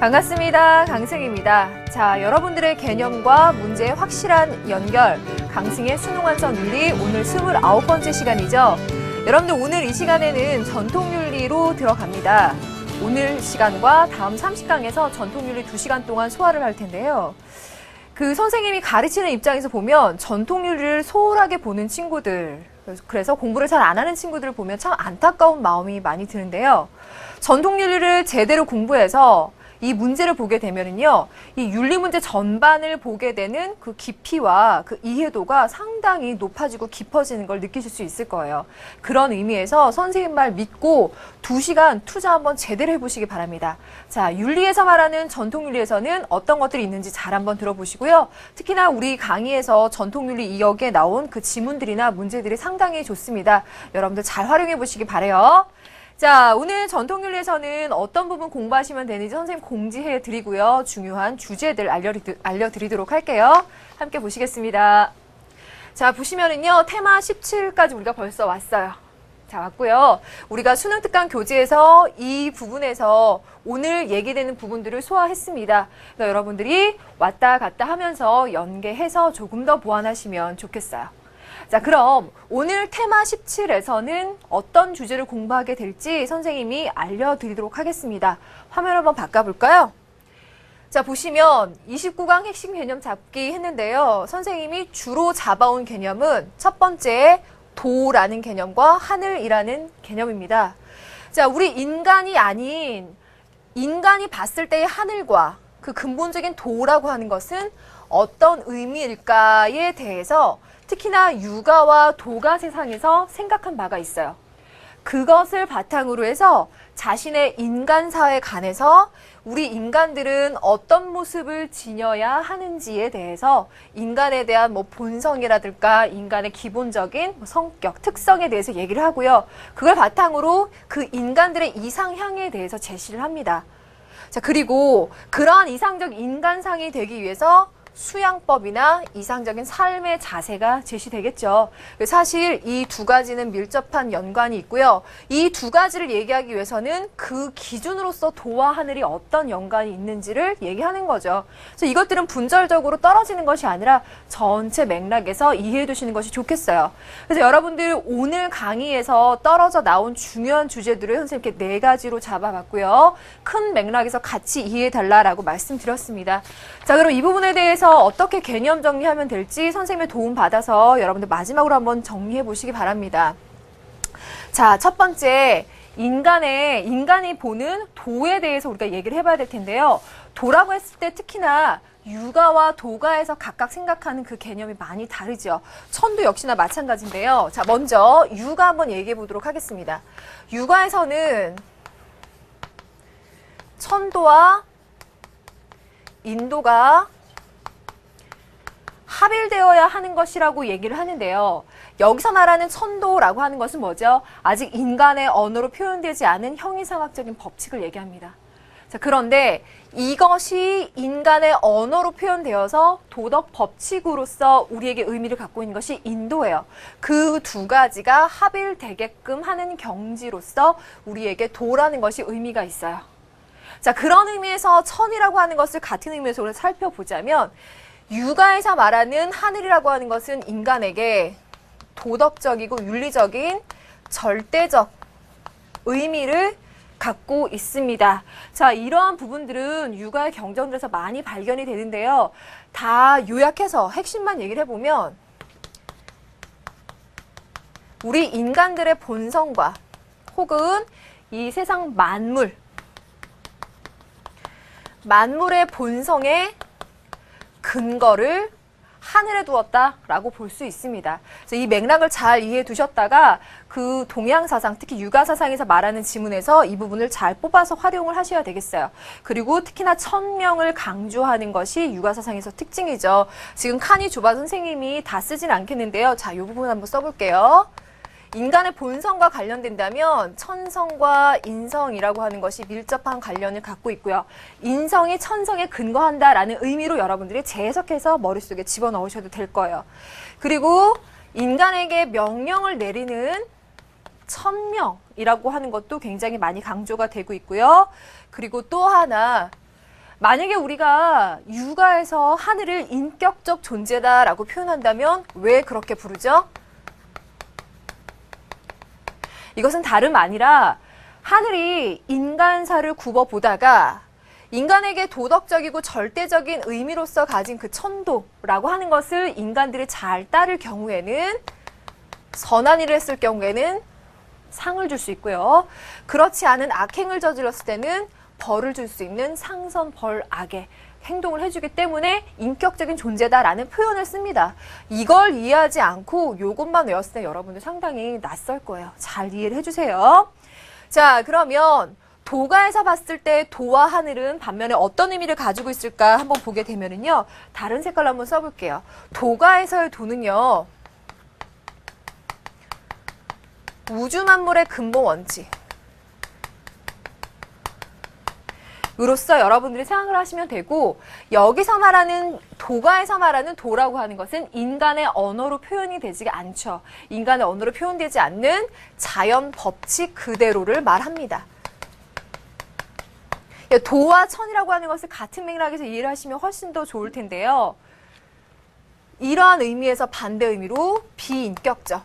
반갑습니다. 강승입니다. 자, 여러분들의 개념과 문제의 확실한 연결, 강승의 수능완성 윤리 오늘 29번째 시간이죠. 여러분들 오늘 이 시간에는 전통윤리로 들어갑니다. 오늘 시간과 다음 30강에서 전통윤리 2시간 동안 소화를 할 텐데요. 그 선생님이 가르치는 입장에서 보면 전통윤리를 소홀하게 보는 친구들, 그래서 공부를 잘 안 하는 친구들을 보면 참 안타까운 마음이 많이 드는데요. 전통윤리를 제대로 공부해서 이 문제를 보게 되면은요, 이 윤리 문제 전반을 보게 되는 그 깊이와 그 이해도가 상당히 높아지고 깊어지는 걸 느끼실 수 있을 거예요. 그런 의미에서 선생님 말 믿고 2시간 투자 한번 제대로 해보시기 바랍니다. 자, 윤리에서 말하는 전통윤리에서는 어떤 것들이 있는지 잘 한번 들어보시고요. 특히나 우리 강의에서 전통윤리 2역에 나온 그 지문들이나 문제들이 상당히 좋습니다. 여러분들 잘 활용해 보시기 바라요. 자, 오늘 전통윤리에서는 어떤 부분 공부하시면 되는지 선생님 공지해 드리고요. 중요한 주제들 알려드리도록 할게요. 함께 보시겠습니다. 자, 보시면은요, 테마 17까지 우리가 벌써 왔어요. 자, 왔고요. 우리가 수능 특강 교재에서 이 부분에서 오늘 얘기되는 부분들을 소화했습니다. 그러니까 여러분들이 왔다 갔다 하면서 연계해서 조금 더 보완하시면 좋겠어요. 자, 그럼 오늘 테마 17에서는 어떤 주제를 공부하게 될지 선생님이 알려드리도록 하겠습니다. 화면 한번 바꿔볼까요? 자, 보시면 29강 핵심 개념 잡기 했는데요. 선생님이 주로 잡아온 개념은 첫 번째 도라는 개념과 하늘이라는 개념입니다. 자, 우리 인간이 아닌 인간이 봤을 때의 하늘과 그 근본적인 도라고 하는 것은 어떤 의미일까에 대해서 특히나 육아와 도가 세상에서 생각한 바가 있어요. 그것을 바탕으로 해서 자신의 인간사에 관해서 우리 인간들은 어떤 모습을 지녀야 하는지에 대해서 인간에 대한 본성이라든가 인간의 기본적인 성격, 특성에 대해서 얘기를 하고요. 그걸 바탕으로 그 인간들의 이상향에 대해서 제시를 합니다. 자, 그리고 그러한 이상적 인간상이 되기 위해서 수양법이나 이상적인 삶의 자세가 제시되겠죠. 사실 이 두 가지는 밀접한 연관이 있고요. 이 두 가지를 얘기하기 위해서는 그 기준으로서 도와 하늘이 어떤 연관이 있는지를 얘기하는 거죠. 그래서 이것들은 분절적으로 떨어지는 것이 아니라 전체 맥락에서 이해해 두시는 것이 좋겠어요. 그래서 여러분들 오늘 강의에서 떨어져 나온 중요한 주제들을 선생님께 4가지로 잡아봤고요. 큰 맥락에서 같이 이해해 달라라고 말씀드렸습니다. 자, 그럼 이 부분에 대해서 어떻게 개념 정리하면 될지 선생님의 도움 받아서 여러분들 마지막으로 한번 정리해 보시기 바랍니다. 자, 첫 번째, 인간이 보는 도에 대해서 우리가 얘기를 해봐야 될 텐데요. 도라고 했을 때 특히나 육아와 도가에서 각각 생각하는 그 개념이 많이 다르죠. 천도 역시나 마찬가지인데요. 자, 먼저 육아 한번 얘기해 보도록 하겠습니다. 육아에서는 천도와 인도가 합일되어야 하는 것이라고 얘기를 하는데요. 여기서 말하는 천도라고 하는 것은 뭐죠? 아직 인간의 언어로 표현되지 않은 형이상학적인 법칙을 얘기합니다. 자, 그런데 이것이 인간의 언어로 표현되어서 도덕 법칙으로서 우리에게 의미를 갖고 있는 것이 인도예요. 그 두 가지가 합일되게끔 하는 경지로서 우리에게 도라는 것이 의미가 있어요. 자, 그런 의미에서 천이라고 하는 것을 같은 의미에서 우리가 살펴보자면 육아에서 말하는 하늘이라고 하는 것은 인간에게 도덕적이고 윤리적인 절대적 의미를 갖고 있습니다. 자, 이러한 부분들은 육아의 경전들에서 많이 발견이 되는데요. 다 요약해서 핵심만 얘기를 해보면 우리 인간들의 본성과 혹은 이 세상 만물의 본성의 근거를 하늘에 두었다라고 볼 수 있습니다. 그래서 이 맥락을 잘 이해해 두셨다가 그 동양사상, 특히 육아사상에서 말하는 지문에서 이 부분을 잘 뽑아서 활용을 하셔야 되겠어요. 그리고 특히나 천명을 강조하는 것이 육아사상에서 특징이죠. 지금 칸이 좁아서 선생님이 다 쓰진 않겠는데요. 자, 이 부분 한번 써볼게요. 인간의 본성과 관련된다면 천성과 인성이라고 하는 것이 밀접한 관련을 갖고 있고요. 인성이 천성에 근거한다라는 의미로 여러분들이 재해석해서 머릿속에 집어넣으셔도 될 거예요. 그리고 인간에게 명령을 내리는 천명이라고 하는 것도 굉장히 많이 강조가 되고 있고요. 그리고 또 하나 만약에 우리가 육아에서 하늘을 인격적 존재다라고 표현한다면 왜 그렇게 부르죠? 이것은 다름 아니라 하늘이 인간사를 굽어보다가 인간에게 도덕적이고 절대적인 의미로서 가진 그 천도라고 하는 것을 인간들이 잘 따를 경우에는, 선한 일을 했을 경우에는 상을 줄 수 있고요. 그렇지 않은 악행을 저질렀을 때는 벌을 줄 수 있는 상선벌악의 행동을 해주기 때문에 인격적인 존재다라는 표현을 씁니다. 이걸 이해하지 않고 이것만 외웠을 때 여러분들 상당히 낯설 거예요. 잘 이해를 해주세요. 자, 그러면 도가에서 봤을 때 도와 하늘은 반면에 어떤 의미를 가지고 있을까 한번 보게 되면은요. 다른 색깔로 한번 써볼게요. 도가에서의 도는요. 우주 만물의 근본 원칙. 으로서 여러분들이 생각을 하시면 되고, 여기서 말하는 도가에서 말하는 도라고 하는 것은 인간의 언어로 표현이 되지 않죠. 인간의 언어로 표현되지 않는 자연 법칙 그대로를 말합니다. 도와 천이라고 하는 것을 같은 맥락에서 이해를 하시면 훨씬 더 좋을 텐데요. 이러한 의미에서 반대 의미로 비인격적.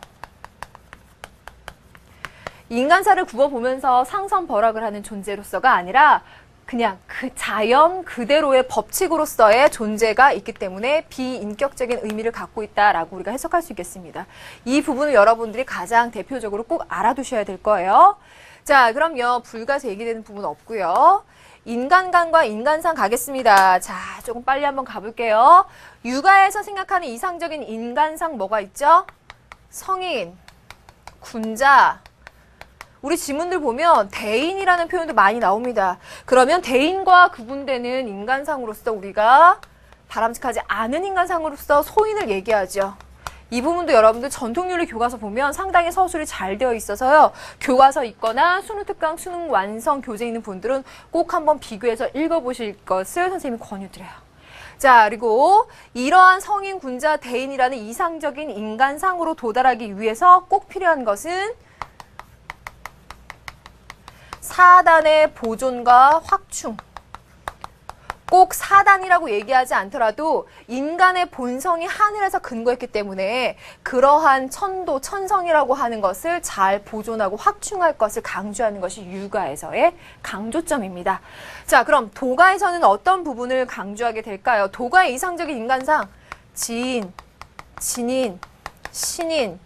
인간사를 굽어보면서 상선벌악을 하는 존재로서가 아니라 그냥 그 자연 그대로의 법칙으로서의 존재가 있기 때문에 비인격적인 의미를 갖고 있다라고 우리가 해석할 수 있겠습니다. 이 부분을 여러분들이 가장 대표적으로 꼭 알아두셔야 될 거예요. 자, 그럼요. 불가에서 얘기되는 부분 없고요. 인간관과 인간상 가겠습니다. 자, 조금 빨리 한번 가볼게요. 육아에서 생각하는 이상적인 인간상 뭐가 있죠? 성인, 군자. 우리 지문들 보면 대인이라는 표현도 많이 나옵니다. 그러면 대인과 구분되는 인간상으로서 우리가 바람직하지 않은 인간상으로서 소인을 얘기하죠. 이 부분도 여러분들 전통윤리 교과서 보면 상당히 서술이 잘 되어 있어서요. 교과서 있거나 수능특강, 수능 완성 교재 있는 분들은 꼭 한번 비교해서 읽어보실 것을 선생님이 권유드려요. 자, 그리고 이러한 성인, 군자, 대인이라는 이상적인 인간상으로 도달하기 위해서 꼭 필요한 것은 사단의 보존과 확충. 꼭 사단이라고 얘기하지 않더라도 인간의 본성이 하늘에서 근거했기 때문에 그러한 천도, 천성이라고 하는 것을 잘 보존하고 확충할 것을 강조하는 것이 육아에서의 강조점입니다. 자, 그럼 도가에서는 어떤 부분을 강조하게 될까요? 도가의 이상적인 인간상, 지인, 진인, 신인,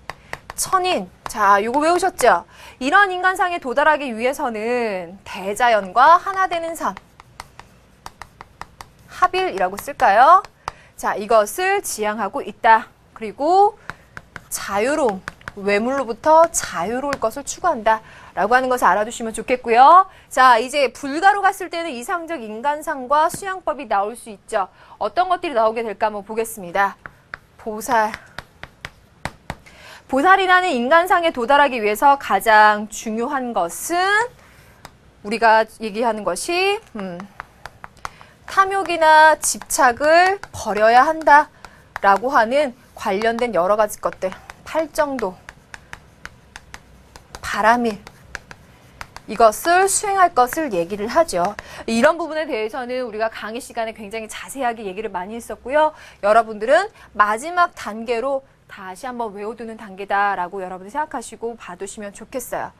천인. 자, 요거 외우셨죠? 이런 인간상에 도달하기 위해서는 대자연과 하나 되는 삶, 합일이라고 쓸까요? 자, 이것을 지향하고 있다. 그리고 자유로움, 외물로부터 자유로울 것을 추구한다. 라고 하는 것을 알아두시면 좋겠고요. 자, 이제 불가로 갔을 때는 이상적 인간상과 수양법이 나올 수 있죠. 어떤 것들이 나오게 될까 한번 보겠습니다. 보살. 보살이라는 인간상에 도달하기 위해서 가장 중요한 것은 우리가 얘기하는 것이 탐욕이나 집착을 버려야 한다라고 하는 관련된 여러 가지 것들, 팔정도, 바람일, 이것을 수행할 것을 얘기를 하죠. 이런 부분에 대해서는 우리가 강의 시간에 굉장히 자세하게 얘기를 많이 했었고요. 여러분들은 마지막 단계로 다시 한번 외워두는 단계다라고 여러분들 생각하시고 봐두시면 좋겠어요.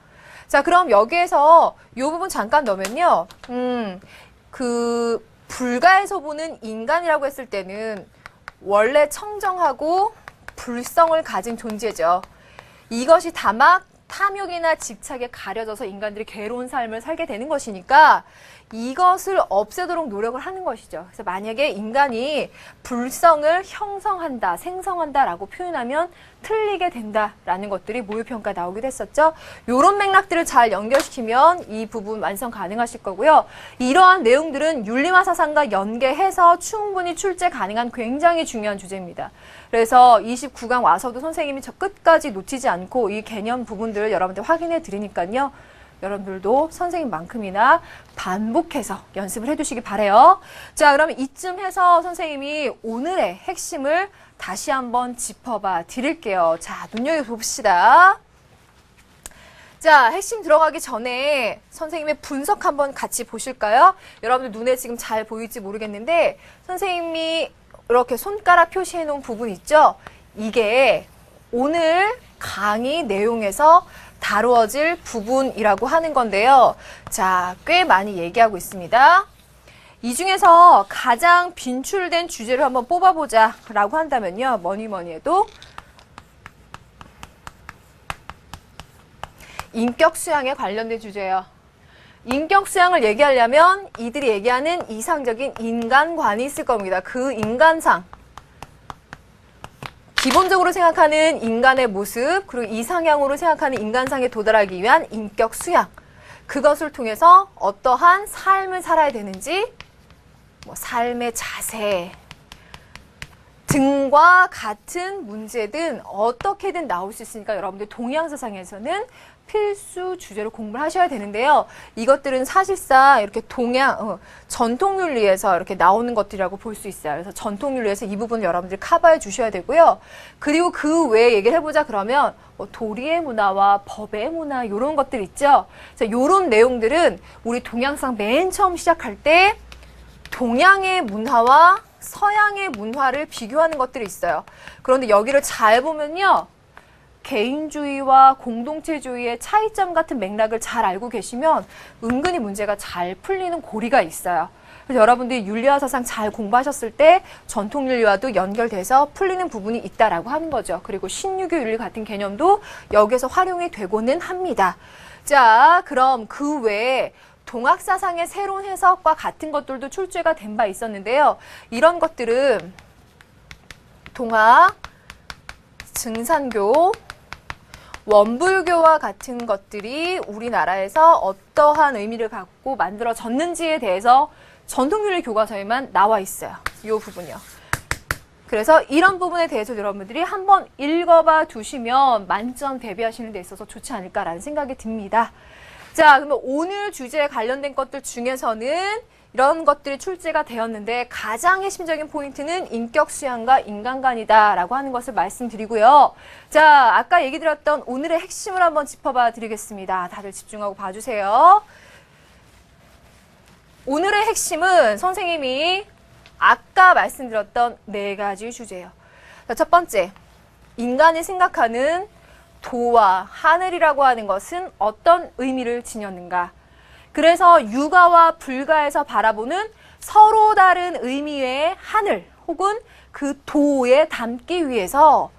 자, 그럼 여기에서 이 부분 잠깐 넣으면요. 그 불가에서 보는 인간이라고 했을 때는 원래 청정하고 불성을 가진 존재죠. 이것이 다만 탐욕이나 집착에 가려져서 인간들이 괴로운 삶을 살게 되는 것이니까 이것을 없애도록 노력을 하는 것이죠. 그래서 만약에 인간이 불성을 형성한다, 생성한다라고 표현하면 틀리게 된다라는 것들이 모의평가 나오기도 했었죠. 이런 맥락들을 잘 연결시키면 이 부분 완성 가능하실 거고요. 이러한 내용들은 윤리와 사상과 연계해서 충분히 출제 가능한 굉장히 중요한 주제입니다. 그래서 29강 와서도 선생님이 저 끝까지 놓치지 않고 이 개념 부분들을 여러분들 확인해 드리니까요. 여러분들도 선생님만큼이나 반복해서 연습을 해두시기 바래요. 자, 그러면 이쯤 해서 선생님이 오늘의 핵심을 다시 한번 짚어봐 드릴게요. 자, 눈여겨봅시다. 자, 핵심 들어가기 전에 선생님의 분석 한번 같이 보실까요? 여러분들 눈에 지금 잘 보일지 모르겠는데 선생님이 이렇게 손가락 표시해 놓은 부분 있죠? 이게 오늘 강의 내용에서 다루어질 부분이라고 하는 건데요. 자, 꽤 많이 얘기하고 있습니다. 이 중에서 가장 빈출된 주제를 한번 뽑아보자 라고 한다면요. 뭐니 해도 인격 수양에 관련된 주제예요. 인격 수양을 얘기하려면 이들이 얘기하는 이상적인 인간관이 있을 겁니다. 그 인간상, 기본적으로 생각하는 인간의 모습, 그리고 이상향으로 생각하는 인간상에 도달하기 위한 인격 수양, 그것을 통해서 어떠한 삶을 살아야 되는지, 뭐 삶의 자세 등과 같은 문제든 어떻게든 나올 수 있으니까 여러분들 동양사상에서는 필수 주제로 공부를 하셔야 되는데요. 이것들은 사실상 이렇게 전통윤리에서 이렇게 나오는 것들이라고 볼 수 있어요. 그래서 전통윤리에서 이 부분을 여러분들이 커버해 주셔야 되고요. 그리고 그 외에 얘기를 해보자 그러면 도리의 문화와 법의 문화 이런 것들 있죠. 이런 내용들은 우리 동양상 맨 처음 시작할 때 동양의 문화와 서양의 문화를 비교하는 것들이 있어요. 그런데 여기를 잘 보면요. 개인주의와 공동체주의의 차이점 같은 맥락을 잘 알고 계시면 은근히 문제가 잘 풀리는 고리가 있어요. 그래서 여러분들이 윤리와 사상 잘 공부하셨을 때 전통윤리와도 연결돼서 풀리는 부분이 있다라고 하는 거죠. 그리고 신유교 윤리 같은 개념도 여기서 활용이 되고는 합니다. 자, 그럼 그 외에 동학사상의 새로운 해석과 같은 것들도 출제가 된 바 있었는데요. 이런 것들은 동학, 증산교, 원불교와 같은 것들이 우리나라에서 어떠한 의미를 갖고 만들어졌는지에 대해서 전통윤리 교과서에만 나와 있어요. 이 부분이요. 그래서 이런 부분에 대해서 여러분들이 한번 읽어봐 두시면 만점 대비하시는 데 있어서 좋지 않을까라는 생각이 듭니다. 자, 그러면 오늘 주제에 관련된 것들 중에서는 이런 것들이 출제가 되었는데 가장 핵심적인 포인트는 인격 수양과 인간관이다라고 하는 것을 말씀드리고요. 자, 아까 얘기 드렸던 오늘의 핵심을 한번 짚어봐 드리겠습니다. 다들 집중하고 봐주세요. 오늘의 핵심은 선생님이 아까 말씀드렸던 4가지 주제예요. 자, 첫 번째, 인간이 생각하는 도와 하늘이라고 하는 것은 어떤 의미를 지녔는가? 그래서 유가와 불가에서 바라보는 서로 다른 의미의 하늘 혹은 그 도에 담기 위해서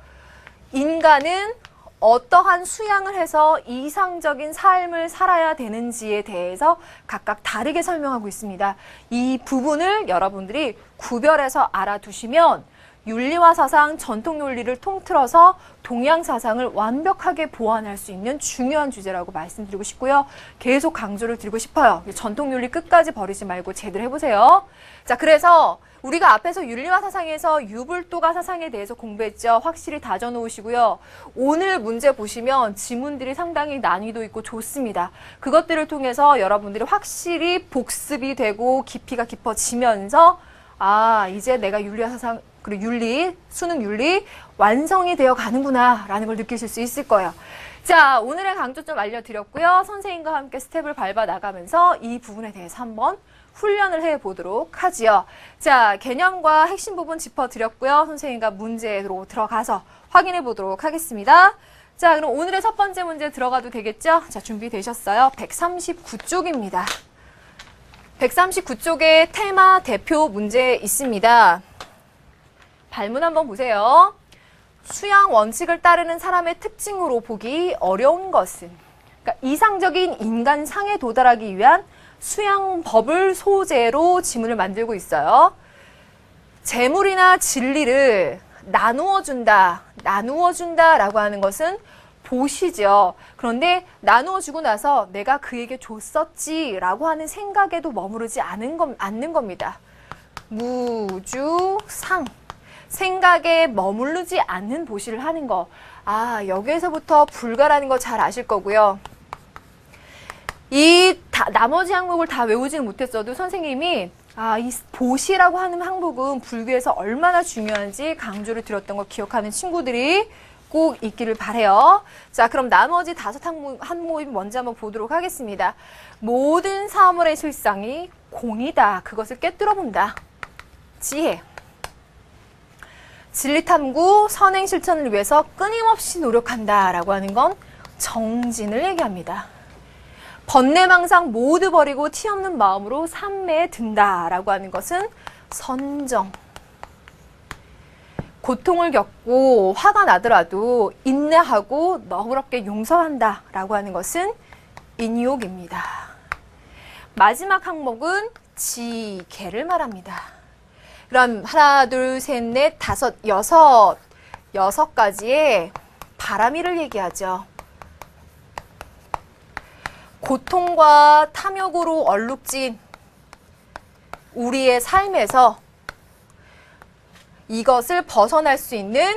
인간은 어떠한 수양을 해서 이상적인 삶을 살아야 되는지에 대해서 각각 다르게 설명하고 있습니다. 이 부분을 여러분들이 구별해서 알아두시면 윤리와 사상, 전통 윤리를 통틀어서 동양 사상을 완벽하게 보완할 수 있는 중요한 주제라고 말씀드리고 싶고요. 계속 강조를 드리고 싶어요. 전통 윤리 끝까지 버리지 말고 제대로 해보세요. 자, 그래서 우리가 앞에서 윤리와 사상에서 유불도가 사상에 대해서 공부했죠. 확실히 다져놓으시고요. 오늘 문제 보시면 지문들이 상당히 난이도 있고 좋습니다. 그것들을 통해서 여러분들이 확실히 복습이 되고 깊이가 깊어지면서 이제 내가 윤리와 사상 그리고 윤리, 수능 윤리 완성이 되어 가는구나 라는 걸 느끼실 수 있을 거예요. 자, 오늘의 강조 좀 알려드렸고요. 선생님과 함께 스텝을 밟아 나가면서 이 부분에 대해서 한번 훈련을 해보도록 하지요. 자, 개념과 핵심 부분 짚어드렸고요. 선생님과 문제로 들어가서 확인해 보도록 하겠습니다. 자, 그럼 오늘의 첫 번째 문제 들어가도 되겠죠? 자, 준비되셨어요? 139쪽입니다. 139쪽에 테마 대표 문제 있습니다. 발문 한번 보세요. 수양 원칙을 따르는 사람의 특징으로 보기 어려운 것은, 그러니까 이상적인 인간상에 도달하기 위한 수양법을 소재로 지문을 만들고 있어요. 재물이나 진리를 나누어준다라고 하는 것은 보시죠. 그런데 나누어주고 나서 내가 그에게 줬었지라고 하는 생각에도 머무르지 않는 겁니다. 무주상. 생각에 머무르지 않는 보시를 하는 거. 여기에서부터 불가라는 거 잘 아실 거고요. 나머지 항목을 다 외우지는 못했어도 선생님이 이 보시라고 하는 항목은 불교에서 얼마나 중요한지 강조를 드렸던 걸 기억하는 친구들이 꼭 있기를 바래요. 자, 그럼 나머지 5항목이 먼저 한번 보도록 하겠습니다. 모든 사물의 실상이 공이다. 그것을 꿰뚫어 본다. 지혜. 진리탐구, 선행 실천을 위해서 끊임없이 노력한다 라고 하는 건 정진을 얘기합니다. 번뇌망상 모두 버리고 티없는 마음으로 삶에 든다 라고 하는 것은 선정. 고통을 겪고 화가 나더라도 인내하고 너그럽게 용서한다 라고 하는 것은 인욕입니다. 마지막 항목은 지계를 말합니다. 그럼 하나, 둘, 셋, 넷, 다섯, 여섯 가지의 바람이를 얘기하죠. 고통과 탐욕으로 얼룩진 우리의 삶에서 이것을 벗어날 수 있는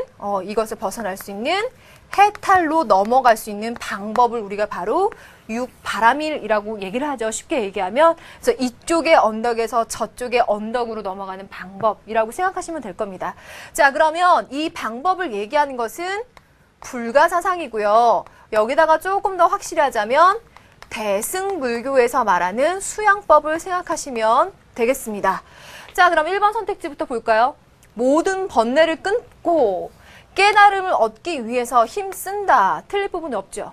해탈로 넘어갈 수 있는 방법을 우리가 바로 육바람일이라고 얘기를 하죠. 쉽게 얘기하면 그래서 이쪽의 언덕에서 저쪽의 언덕으로 넘어가는 방법이라고 생각하시면 될 겁니다. 자, 그러면 이 방법을 얘기하는 것은 불가사상이고요. 여기다가 조금 더 확실히 하자면 대승불교에서 말하는 수양법을 생각하시면 되겠습니다. 자, 그럼 1번 선택지부터 볼까요? 모든 번뇌를 끊고 깨달음을 얻기 위해서 힘쓴다. 틀릴 부분이 없죠.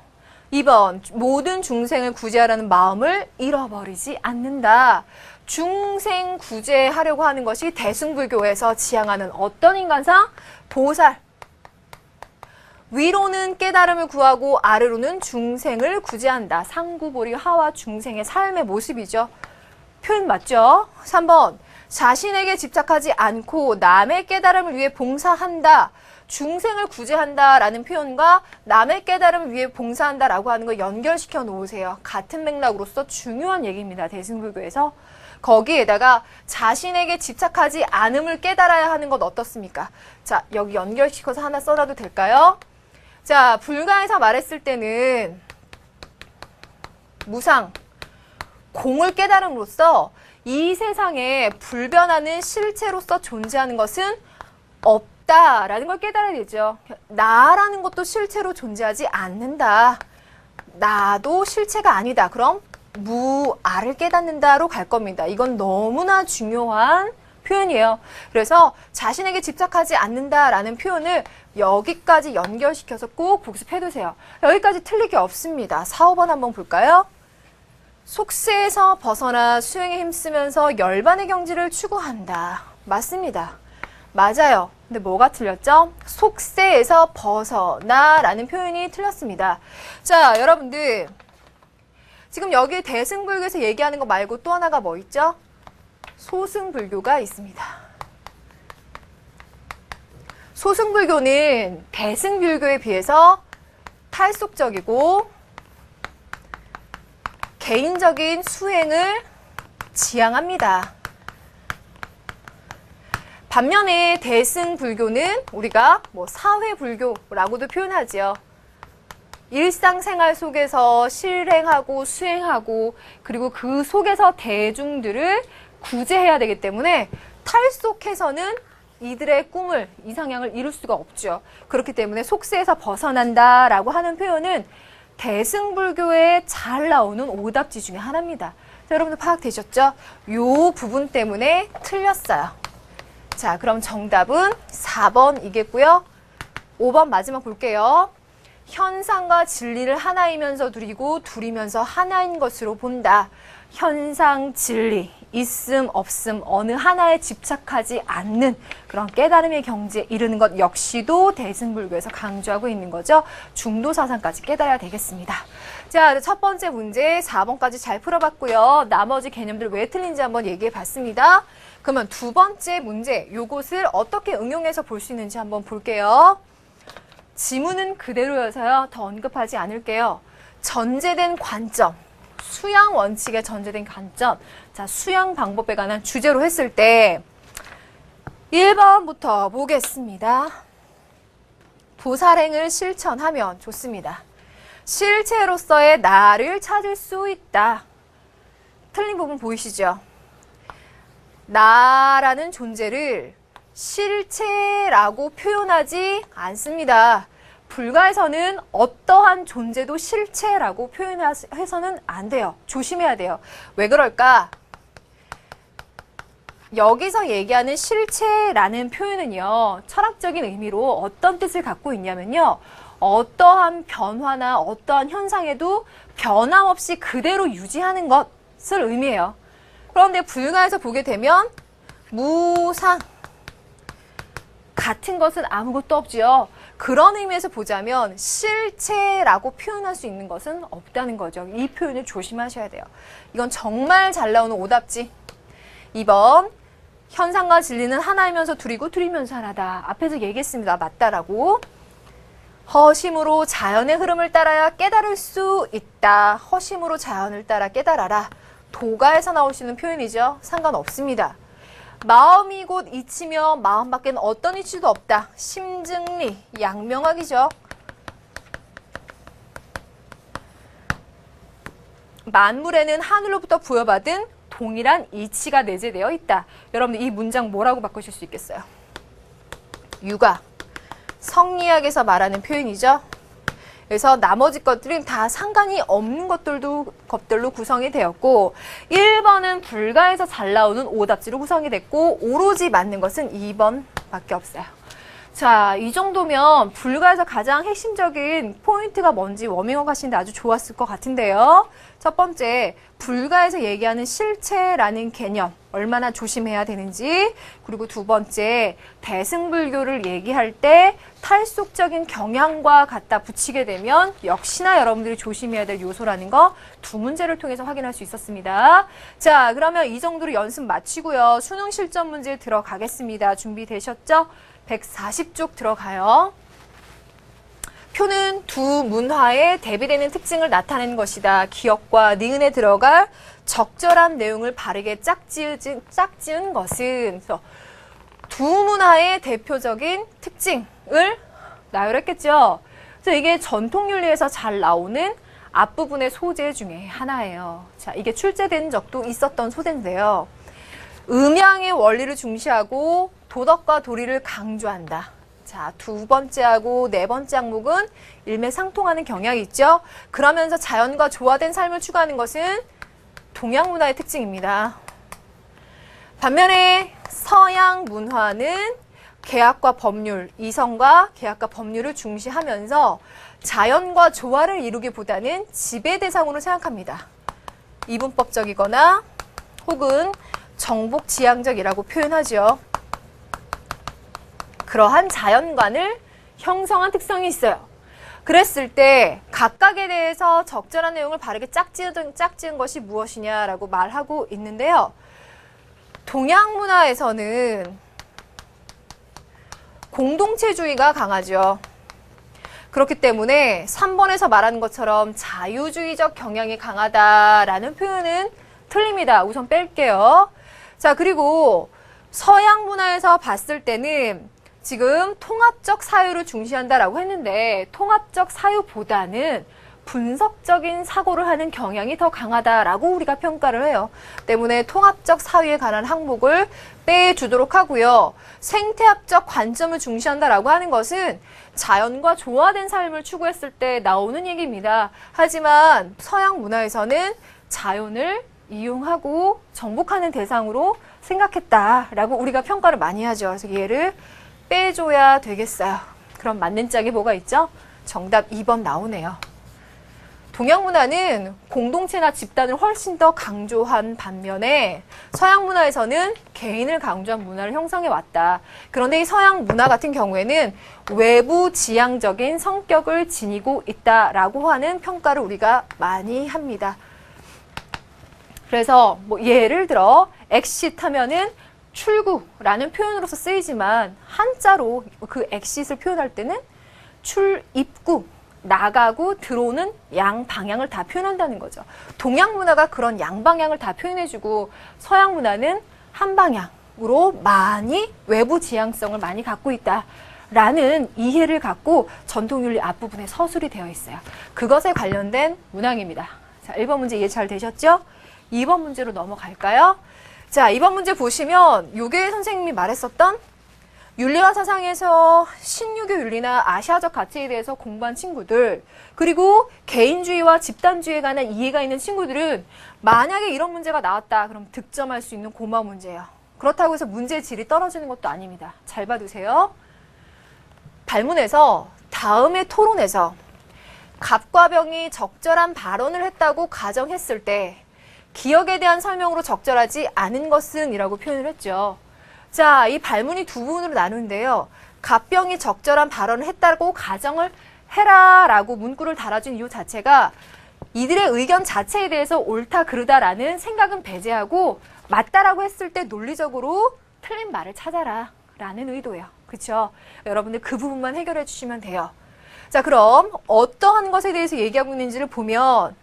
2번, 모든 중생을 구제하라는 마음을 잃어버리지 않는다. 중생 구제하려고 하는 것이 대승불교에서 지향하는 어떤 인간상? 보살. 위로는 깨달음을 구하고 아래로는 중생을 구제한다. 상구보리 하와 중생의 삶의 모습이죠. 표현 맞죠? 3번, 자신에게 집착하지 않고 남의 깨달음을 위해 봉사한다. 중생을 구제한다라는 표현과 남의 깨달음을 위해 봉사한다라고 하는 거 연결시켜 놓으세요. 같은 맥락으로서 중요한 얘기입니다. 대승불교에서. 거기에다가 자신에게 집착하지 않음을 깨달아야 하는 것 어떻습니까? 자, 여기 연결시켜서 하나 써놔도 될까요? 자, 불가에서 말했을 때는 무상, 공을 깨달음으로써 이 세상에 불변하는 실체로서 존재하는 것은 없다라는 걸 깨달아야 되죠. 나라는 것도 실체로 존재하지 않는다. 나도 실체가 아니다. 그럼 무아를 깨닫는다로 갈 겁니다. 이건 너무나 중요한 표현이에요. 그래서 자신에게 집착하지 않는다라는 표현을 여기까지 연결시켜서 꼭 복습해두세요. 여기까지 틀릴 게 없습니다. 4, 5번 한번 볼까요? 속세에서 벗어나 수행에 힘쓰면서 열반의 경지를 추구한다. 맞습니다. 맞아요. 근데 뭐가 틀렸죠? 속세에서 벗어나라는 표현이 틀렸습니다. 자, 여러분들 지금 여기 대승불교에서 얘기하는 거 말고 또 하나가 뭐 있죠? 소승불교가 있습니다. 소승불교는 대승불교에 비해서 탈속적이고 개인적인 수행을 지향합니다. 반면에 대승불교는 우리가 뭐 사회불교라고도 표현하죠. 일상생활 속에서 실행하고 수행하고 그리고 그 속에서 대중들을 구제해야 되기 때문에 탈속해서는 이들의 꿈을, 이상향을 이룰 수가 없죠. 그렇기 때문에 속세에서 벗어난다라고 하는 표현은 대승불교에 잘 나오는 오답지 중에 하나입니다. 자, 여러분들 파악되셨죠? 요 부분 때문에 틀렸어요. 자, 그럼 정답은 4번이겠고요. 5번 마지막 볼게요. 현상과 진리를 하나이면서 둘이고 둘이면서 하나인 것으로 본다. 현상, 진리, 있음, 없음 어느 하나에 집착하지 않는 그런 깨달음의 경지에 이르는 것 역시도 대승불교에서 강조하고 있는 거죠. 중도사상까지 깨달아야 되겠습니다. 자, 첫 번째 문제 4번까지 잘 풀어봤고요. 나머지 개념들 왜 틀린지 한번 얘기해 봤습니다. 그러면 두 번째 문제, 요것을 어떻게 응용해서 볼 수 있는지 한번 볼게요. 지문은 그대로여서요. 더 언급하지 않을게요. 전제된 관점, 수양 원칙에 전제된 관점. 자, 수양 방법에 관한 주제로 했을 때 1번부터 보겠습니다. 보살행을 실천하면 좋습니다. 실체로서의 나를 찾을 수 있다. 틀린 부분 보이시죠? 나라는 존재를 실체라고 표현하지 않습니다. 불가에서는 어떠한 존재도 실체라고 표현해서는 안 돼요. 조심해야 돼요. 왜 그럴까? 여기서 얘기하는 실체라는 표현은요, 철학적인 의미로 어떤 뜻을 갖고 있냐면요, 어떠한 변화나 어떠한 현상에도 변함없이 그대로 유지하는 것을 의미해요. 그런데 불가에서 보게 되면 무상, 같은 것은 아무것도 없지요. 그런 의미에서 보자면 실체라고 표현할 수 있는 것은 없다는 거죠. 이 표현을 조심하셔야 돼요. 이건 정말 잘 나오는 오답지. 2번, 현상과 진리는 하나이면서 둘이고 둘이면서 하나다. 앞에서 얘기했습니다. 맞다라고. 허심으로 자연의 흐름을 따라야 깨달을 수 있다. 허심으로 자연을 따라 깨달아라. 도가에서 나올 수 있는 표현이죠. 상관없습니다. 마음이 곧 이치며 마음 밖에는 어떤 이치도 없다. 심증리, 양명학이죠. 만물에는 하늘로부터 부여받은 동일한 이치가 내재되어 있다. 여러분들 이 문장 뭐라고 바꾸실 수 있겠어요? 육아, 성리학에서 말하는 표현이죠. 그래서 나머지 것들은 다 상관이 없는 것들로 구성이 되었고 1번은 불가에서 잘 나오는 오답지로 구성이 됐고 오로지 맞는 것은 2번밖에 없어요. 자, 이 정도면 불가에서 가장 핵심적인 포인트가 뭔지 워밍업 하시는데 아주 좋았을 것 같은데요. 첫 번째, 불가에서 얘기하는 실체라는 개념 얼마나 조심해야 되는지, 그리고 두 번째, 대승불교를 얘기할 때 탈속적인 경향과 갖다 붙이게 되면 역시나 여러분들이 조심해야 될 요소라는 거 두 문제를 통해서 확인할 수 있었습니다. 자, 그러면 이 정도로 연습 마치고요. 수능 실전 문제 들어가겠습니다. 준비되셨죠? 140쪽 들어가요. 표는 두 문화에 대비되는 특징을 나타내는 것이다. 기억과 니은에 들어갈 적절한 내용을 바르게 짝지은 것은, 그래서 두 문화의 대표적인 특징을 나열했겠죠. 그래서 이게 전통윤리에서 잘 나오는 앞부분의 소재 중에 하나예요. 자, 이게 출제된 적도 있었던 소재인데요. 음양의 원리를 중시하고 도덕과 도리를 강조한다. 자, 두 번째하고 네 번째 항목은 일맥상통하는 경향이 있죠. 그러면서 자연과 조화된 삶을 추구하는 것은 동양 문화의 특징입니다. 반면에 서양 문화는 계약과 법률, 이성과 계약과 법률을 중시하면서 자연과 조화를 이루기보다는 지배 대상으로 생각합니다. 이분법적이거나 혹은 정복지향적이라고 표현하죠. 그러한 자연관을 형성한 특성이 있어요. 그랬을 때 각각에 대해서 적절한 내용을 바르게 짝지은 것이 무엇이냐라고 말하고 있는데요. 동양 문화에서는 공동체주의가 강하죠. 그렇기 때문에 3번에서 말하는 것처럼 자유주의적 경향이 강하다라는 표현은 틀립니다. 우선 뺄게요. 자, 그리고 서양 문화에서 봤을 때는 지금 통합적 사유를 중시한다라고 했는데 통합적 사유보다는 분석적인 사고를 하는 경향이 더 강하다라고 우리가 평가를 해요. 때문에 통합적 사유에 관한 항목을 빼주도록 하고요. 생태학적 관점을 중시한다라고 하는 것은 자연과 조화된 삶을 추구했을 때 나오는 얘기입니다. 하지만 서양 문화에서는 자연을 이용하고 정복하는 대상으로 생각했다라고 우리가 평가를 많이 하죠. 그래서 얘를 빼줘야 되겠어요. 그럼 맞는 짝이 뭐가 있죠? 정답 2번 나오네요. 동양 문화는 공동체나 집단을 훨씬 더 강조한 반면에 서양 문화에서는 개인을 강조한 문화를 형성해 왔다. 그런데 이 서양 문화 같은 경우에는 외부 지향적인 성격을 지니고 있다라고 하는 평가를 우리가 많이 합니다. 그래서 뭐 예를 들어 exit 하면은 출구라는 표현으로서 쓰이지만 한자로 그 exit을 표현할 때는 출입구, 나가고 들어오는 양 방향을 다 표현한다는 거죠. 동양 문화가 그런 양 방향을 다 표현해주고 서양 문화는 한 방향으로 많이 외부 지향성을 많이 갖고 있다라는 이해를 갖고 전통윤리 앞부분에 서술이 되어 있어요. 그것에 관련된 문항입니다. 자, 1번 문제 이해 잘 되셨죠? 2번 문제로 넘어갈까요? 자, 2번 문제 보시면 요게 선생님이 말했었던 윤리와 사상에서 신유교 윤리나 아시아적 가치에 대해서 공부한 친구들, 그리고 개인주의와 집단주의에 관한 이해가 있는 친구들은 만약에 이런 문제가 나왔다, 그럼 득점할 수 있는 고마운 문제예요. 그렇다고 해서 문제의 질이 떨어지는 것도 아닙니다. 잘 봐두세요. 발문에서 다음의 토론에서 갑과 병이 적절한 발언을 했다고 가정했을 때 기억에 대한 설명으로 적절하지 않은 것은 이라고 표현을 했죠. 자, 이 발문이 두 부분으로 나누는데요. 갑병이 적절한 발언을 했다고 가정을 해라 라고 문구를 달아준 이유 자체가 이들의 의견 자체에 대해서 옳다 그르다라는 생각은 배제하고 맞다라고 했을 때 논리적으로 틀린 말을 찾아라 라는 의도예요. 그렇죠? 여러분들 그 부분만 해결해 주시면 돼요. 자, 그럼 어떠한 것에 대해서 얘기하고 있는지를 보면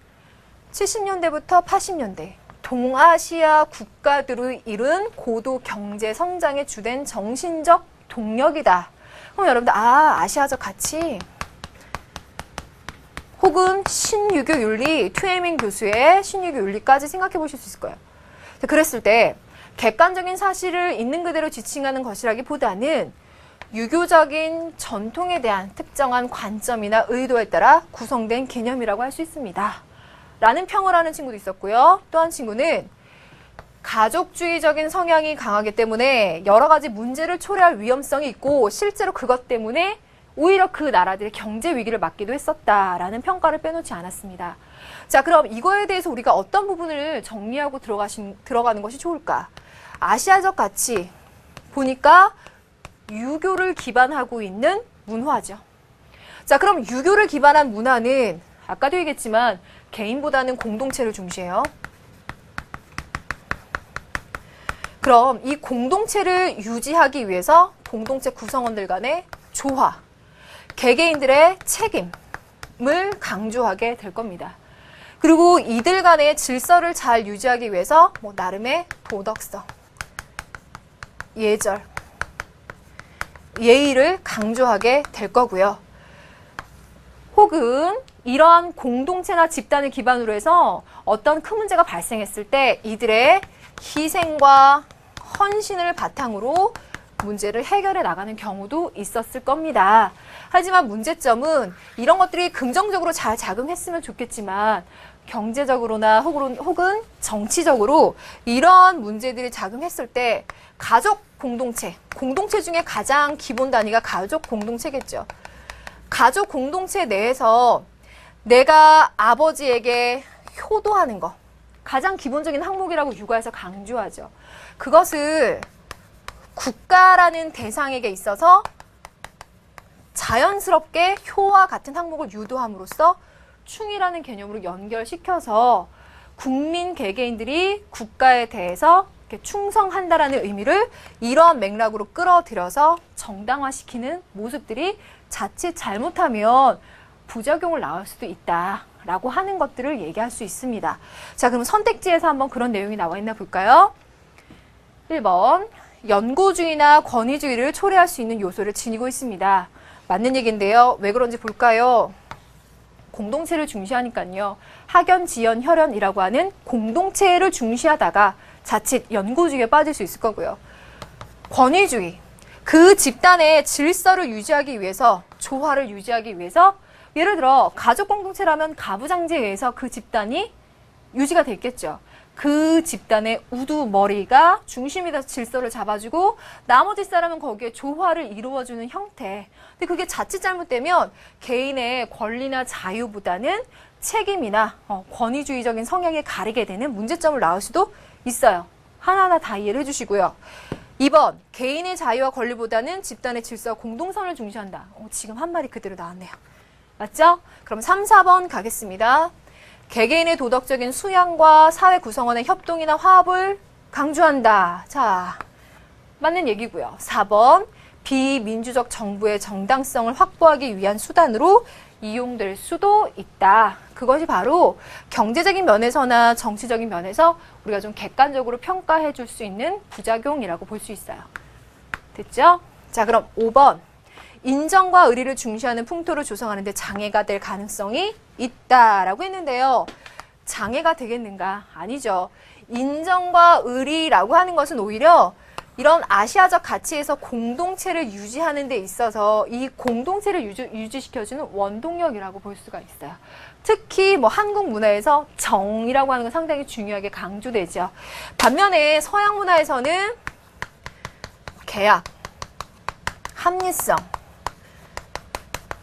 70년대부터 80년대 동아시아 국가들의 이룬 고도 경제 성장의 주된 정신적 동력이다. 그럼 여러분들 아시아적 가치 혹은 신유교 윤리, 투에밍 교수의 신유교 윤리까지 생각해 보실 수 있을 거예요. 그랬을 때 객관적인 사실을 있는 그대로 지칭하는 것이라기보다는 유교적인 전통에 대한 특정한 관점이나 의도에 따라 구성된 개념이라고 할 수 있습니다. 라는 평을 하는 친구도 있었고요. 또 한 친구는 가족주의적인 성향이 강하기 때문에 여러 가지 문제를 초래할 위험성이 있고 실제로 그것 때문에 오히려 그 나라들의 경제 위기를 맞기도 했었다라는 평가를 빼놓지 않았습니다. 자, 그럼 이거에 대해서 우리가 어떤 부분을 정리하고 들어가는 것이 좋을까? 아시아적 가치 보니까 유교를 기반하고 있는 문화죠. 자, 그럼 유교를 기반한 문화는 아까도 얘기했지만 개인보다는 공동체를 중시해요. 그럼 이 공동체를 유지하기 위해서 공동체 구성원들 간의 조화, 개개인들의 책임을 강조하게 될 겁니다. 그리고 이들 간의 질서를 잘 유지하기 위해서 나름의 도덕성, 예절, 예의를 강조하게 될 거고요. 혹은 이러한 공동체나 집단을 기반으로 해서 어떤 큰 문제가 발생했을 때 이들의 희생과 헌신을 바탕으로 문제를 해결해 나가는 경우도 있었을 겁니다. 하지만 문제점은 이런 것들이 긍정적으로 잘 작용했으면 좋겠지만 경제적으로나 혹은 정치적으로 이런 문제들이 작용했을 때 가족 공동체 중에 가장 기본 단위가 가족 공동체겠죠. 가족 공동체 내에서 내가 아버지에게 효도하는 것, 가장 기본적인 항목이라고 육아에서 강조하죠. 그것을 국가라는 대상에게 있어서 자연스럽게 효와 같은 항목을 유도함으로써 충이라는 개념으로 연결시켜서 국민 개개인들이 국가에 대해서 이렇게 충성한다라는 의미를 이러한 맥락으로 끌어들여서 정당화시키는 모습들이 자칫 잘못하면 부작용을 낳을 수도 있다라고 하는 것들을 얘기할 수 있습니다. 자, 그럼 선택지에서 한번 그런 내용이 나와 있나 볼까요? 1번, 연고주의나 권위주의를 초래할 수 있는 요소를 지니고 있습니다. 맞는 얘기인데요. 왜 그런지 볼까요? 공동체를 중시하니까요. 학연, 지연, 혈연이라고 하는 공동체를 중시하다가 자칫 연고주의에 빠질 수 있을 거고요. 권위주의, 그 집단의 질서를 유지하기 위해서, 조화를 유지하기 위해서 예를 들어 가족 공동체라면 가부장제에 의해서 그 집단이 유지가 됐겠죠. 그 집단의 우두머리가 중심이 돼서 질서를 잡아주고 나머지 사람은 거기에 조화를 이루어주는 형태. 근데 그게 자칫 잘못되면 개인의 권리나 자유보다는 책임이나 권위주의적인 성향에 가리게 되는 문제점을 낳을 수도 있어요. 하나하나 다 이해를 해주시고요. 2번, 개인의 자유와 권리보다는 집단의 질서와 공동선을 중시한다. 지금 한 말이 그대로 나왔네요. 맞죠? 그럼 3, 4번 가겠습니다. 개개인의 도덕적인 수양과 사회 구성원의 협동이나 화합을 강조한다. 자, 맞는 얘기고요. 4번, 비민주적 정부의 정당성을 확보하기 위한 수단으로 이용될 수도 있다. 그것이 바로 경제적인 면에서나 정치적인 면에서 우리가 좀 객관적으로 평가해 줄 수 있는 부작용이라고 볼 수 있어요. 됐죠? 자, 그럼 5번. 인정과 의리를 중시하는 풍토를 조성하는 데 장애가 될 가능성이 있다라고 했는데요. 장애가 되겠는가? 아니죠. 인정과 의리라고 하는 것은 오히려 이런 아시아적 가치에서 공동체를 유지하는 데 있어서 이 공동체를 유지시켜주는 원동력이라고 볼 수가 있어요. 특히 뭐 한국 문화에서 정이라고 하는 건 상당히 중요하게 강조되죠. 반면에 서양 문화에서는 계약, 합리성,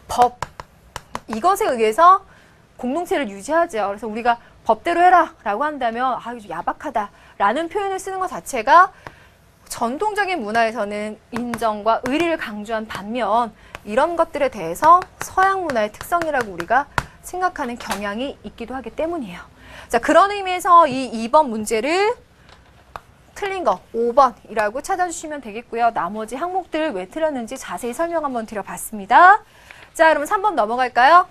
법, 이것에 의해서 공동체를 유지하죠. 그래서 우리가 법대로 해라 라고 한다면 아, 이거 야박하다 라는 표현을 쓰는 것 자체가 전통적인 문화에서는 인정과 의리를 강조한 반면 이런 것들에 대해서 서양 문화의 특성이라고 우리가 생각하는 경향이 있기도 하기 때문이에요. 자, 그런 의미에서 이 2번 문제를 틀린 거 5번이라고 찾아주시면 되겠고요. 나머지 항목들 왜 틀렸는지 자세히 설명 한번 드려봤습니다. 자, 그럼 3번 넘어갈까요?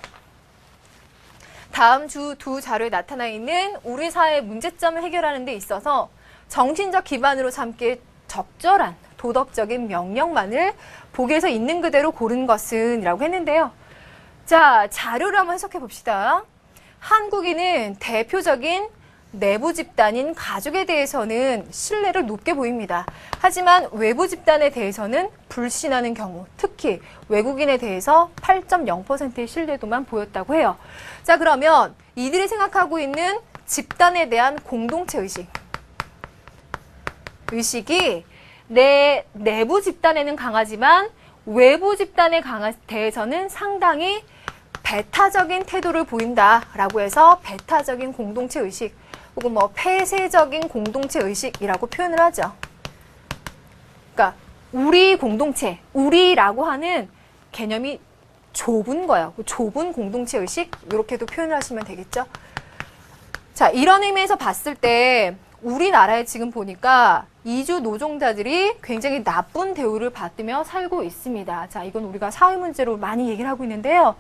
다음 두 자료에 나타나 있는 우리 사회의 문제점을 해결하는 데 있어서 정신적 기반으로 삼기에 적절한 도덕적인 명령만을 보기에서 있는 그대로 고른 것은 이라고 했는데요. 자, 자료를 한번 해석해 봅시다. 한국인은 대표적인 내부 집단인 가족에 대해서는 신뢰를 높게 보입니다. 하지만 외부 집단에 대해서는 불신하는 경우, 특히 외국인에 대해서 8.0%의 신뢰도만 보였다고 해요. 자, 그러면 이들이 생각하고 있는 집단에 대한 공동체 의식이 내 내부 집단에는 강하지만 외부 집단에 대해서는 상당히 배타적인 태도를 보인다라고 해서 배타적인 공동체 의식 혹은 뭐 폐쇄적인 공동체 의식이라고 표현을 하죠. 그러니까 우리 공동체, 우리라고 하는 개념이 좁은 거예요. 좁은 공동체 의식 이렇게도 표현을 하시면 되겠죠. 자, 이런 의미에서 봤을 때 우리나라에 지금 보니까 이주 노동자들이 굉장히 나쁜 대우를 받으며 살고 있습니다. 자, 이건 우리가 사회 문제로 많이 얘기를 하고 있는데요.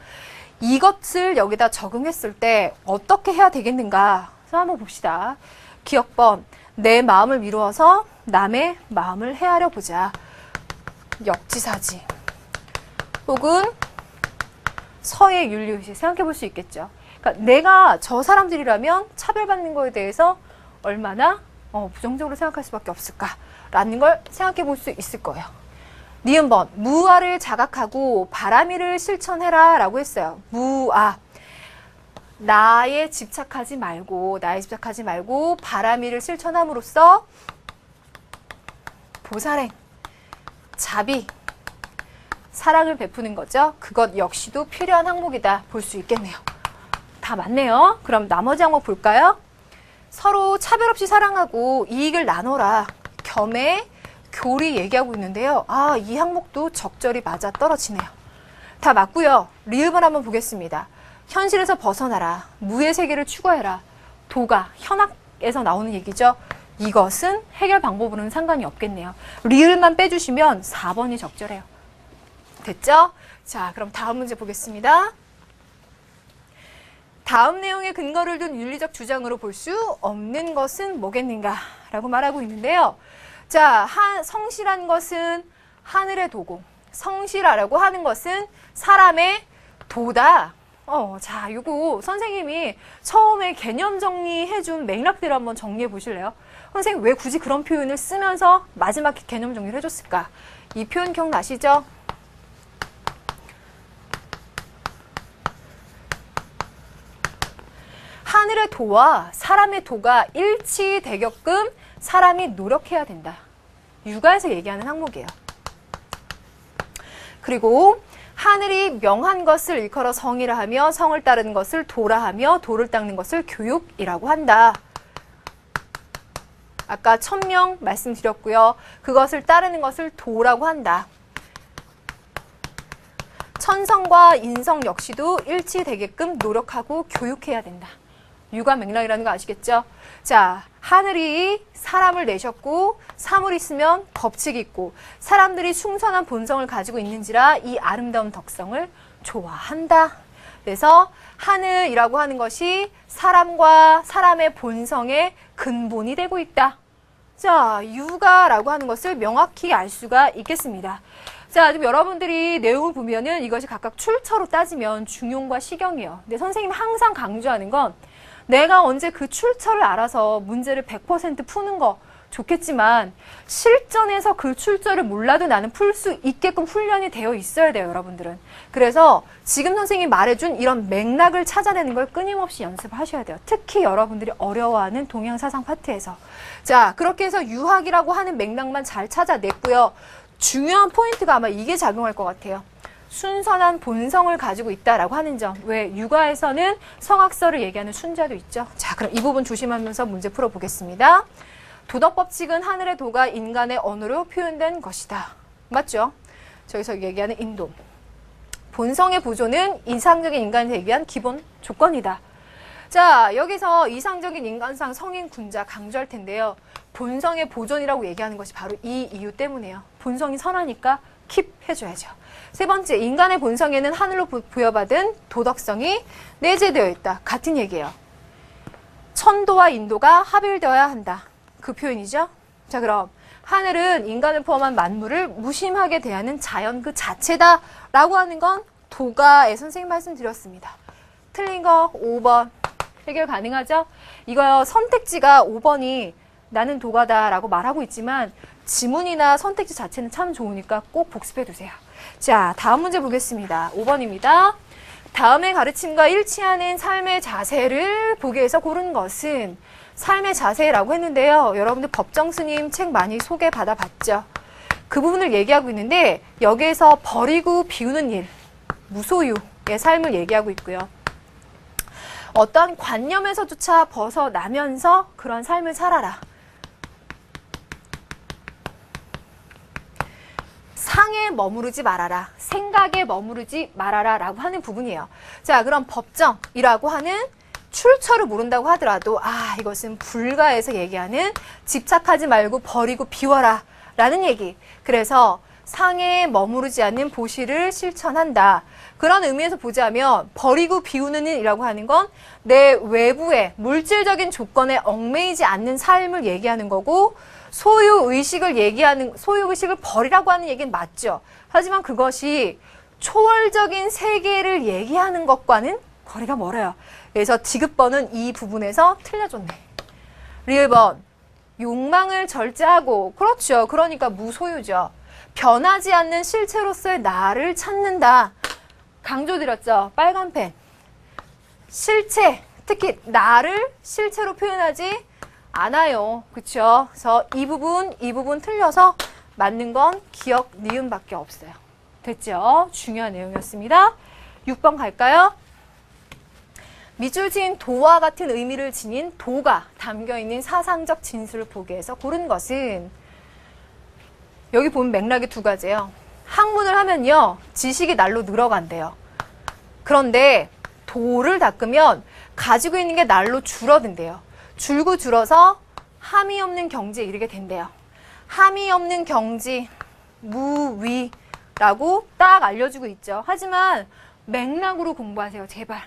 이것을 여기다 적용했을 때 어떻게 해야 되겠는가? 그래서 한번 봅시다. 기억번, 내 마음을 미루어서 남의 마음을 헤아려 보자. 역지사지. 혹은 서해 윤리의식 생각해 볼 수 있겠죠. 그러니까 내가 저 사람들이라면 차별받는 거에 대해서 얼마나 부정적으로 생각할 수밖에 없을까라는 걸 생각해 볼 수 있을 거예요. 니은번, 무아를 자각하고 바람이를 실천해라 라고 했어요. 무아. 나에 집착하지 말고 바람이를 실천함으로써 보살행, 자비, 사랑을 베푸는 거죠. 그것 역시도 필요한 항목이다 볼 수 있겠네요. 다 맞네요. 그럼 나머지 항목 볼까요? 서로 차별 없이 사랑하고 이익을 나눠라. 겸해 교리 얘기하고 있는데요. 아, 이 항목도 적절히 맞아 떨어지네요. 다 맞고요. 리을번 한번 보겠습니다. 현실에서 벗어나라. 무의 세계를 추구해라. 도가, 현학에서 나오는 얘기죠. 이것은 해결 방법으로는 상관이 없겠네요. 리을만 빼주시면 4번이 적절해요. 됐죠? 자, 그럼 다음 문제 보겠습니다. 다음 내용의 근거를 둔 윤리적 주장으로 볼 수 없는 것은 뭐겠는가? 라고 말하고 있는데요. 자, 성실한 것은 하늘의 도고, 성실하라고 하는 것은 사람의 도다. 자, 요거 선생님이 처음에 개념 정리해준 맥락대로 한번 정리해 보실래요? 선생님 왜 굳이 그런 표현을 쓰면서 마지막 개념 정리를 해줬을까? 이 표현 기억나시죠? 하늘의 도와 사람의 도가 일치되게끔 사람이 노력해야 된다. 육아에서 얘기하는 항목이에요. 그리고 하늘이 명한 것을 일컬어 성이라 하며 성을 따르는 것을 도라 하며 도를 닦는 것을 교육이라고 한다. 아까 천명 말씀드렸고요. 그것을 따르는 것을 도라고 한다. 천성과 인성 역시도 일치되게끔 노력하고 교육해야 된다. 육아 맥락이라는 거 아시겠죠? 자, 하늘이 사람을 내셨고 사물이 있으면 법칙이 있고 사람들이 충선한 본성을 가지고 있는지라 이 아름다운 덕성을 좋아한다. 그래서 하늘이라고 하는 것이 사람과 사람의 본성의 근본이 되고 있다. 자, 육아라고 하는 것을 명확히 알 수가 있겠습니다. 자, 지금 여러분들이 내용을 보면은 이것이 각각 출처로 따지면 중용과 시경이에요. 근데 선생님이 항상 강조하는 건 내가 언제 그 출처를 알아서 문제를 100% 푸는 거 좋겠지만 실전에서 그 출처를 몰라도 나는 풀 수 있게끔 훈련이 되어 있어야 돼요, 여러분들은. 그래서 지금 선생님이 말해준 이런 맥락을 찾아내는 걸 끊임없이 연습하셔야 돼요. 특히 여러분들이 어려워하는 동양사상 파트에서. 자, 그렇게 해서 유학이라고 하는 맥락만 잘 찾아냈고요. 중요한 포인트가 아마 이게 작용할 것 같아요. 순선한 본성을 가지고 있다라고 하는 점. 왜? 육아에서는 성악설을 얘기하는 순자도 있죠. 자, 그럼 이 부분 조심하면서 문제 풀어보겠습니다. 도덕법칙은 하늘의 도가 인간의 언어로 표현된 것이다. 맞죠? 저기서 얘기하는 인도. 본성의 보존은 이상적인 인간에 대한 기본 조건이다. 자, 여기서 이상적인 인간상 성인 군자 강조할 텐데요. 본성의 보존이라고 얘기하는 것이 바로 이 이유 때문이에요. 본성이 선하니까 킵 해줘야죠. 세 번째, 인간의 본성에는 하늘로 부여받은 도덕성이 내재되어 있다. 같은 얘기예요. 천도와 인도가 합일되어야 한다. 그 표현이죠. 자, 그럼 하늘은 인간을 포함한 만물을 무심하게 대하는 자연 그 자체다 라고 하는 건 도가의 선생님 말씀드렸습니다. 틀린 거 5번 해결 가능하죠? 이거요, 선택지가 5번이 나는 도가다 라고 말하고 있지만 지문이나 선택지 자체는 참 좋으니까 꼭 복습해 두세요. 자, 다음 문제 보겠습니다. 5번입니다. 다음의 가르침과 일치하는 삶의 자세를 보기 위해서 고른 것은 삶의 자세라고 했는데요. 여러분들 법정 스님 책 많이 소개받아 봤죠? 그 부분을 얘기하고 있는데 여기에서 버리고 비우는 일, 무소유의 삶을 얘기하고 있고요. 어떠한 관념에서조차 벗어나면서 그런 삶을 살아라. 상에 머무르지 말아라. 생각에 머무르지 말아라 라고 하는 부분이에요. 자, 그럼 법정이라고 하는 출처를 모른다고 하더라도 이것은 불가에서 얘기하는 집착하지 말고 버리고 비워라 라는 얘기. 그래서 상에 머무르지 않는 보시를 실천한다. 그런 의미에서 보자면 버리고 비우는 일이라고 하는 건 내 외부의 물질적인 조건에 얽매이지 않는 삶을 얘기하는 거고, 소유의식을 버리라고 하는 얘기는 맞죠. 하지만 그것이 초월적인 세계를 얘기하는 것과는 거리가 멀어요. 그래서 디귿번은 이 부분에서 틀려줬네. 리을번, 욕망을 절제하고, 그렇죠. 그러니까 무소유죠. 변하지 않는 실체로서의 나를 찾는다. 강조드렸죠. 빨간 펜. 실체, 특히 나를 실체로 표현하지 않아요. 그쵸? 그래서 이 부분 틀려서 맞는 건 기억, 니은밖에 없어요. 됐죠? 중요한 내용이었습니다. 6번 갈까요? 밑줄 지은 도와 같은 의미를 지닌 도가 담겨있는 사상적 진술을 보기 위해서 고른 것은, 여기 보면 맥락이 두 가지예요. 학문을 하면요, 지식이 날로 늘어간대요. 그런데 도를 닦으면 가지고 있는 게 날로 줄어든대요. 줄고 줄어서 함이 없는 경지에 이르게 된대요. 함이 없는 경지, 무위라고 딱 알려주고 있죠. 하지만 맥락으로 공부하세요, 제발.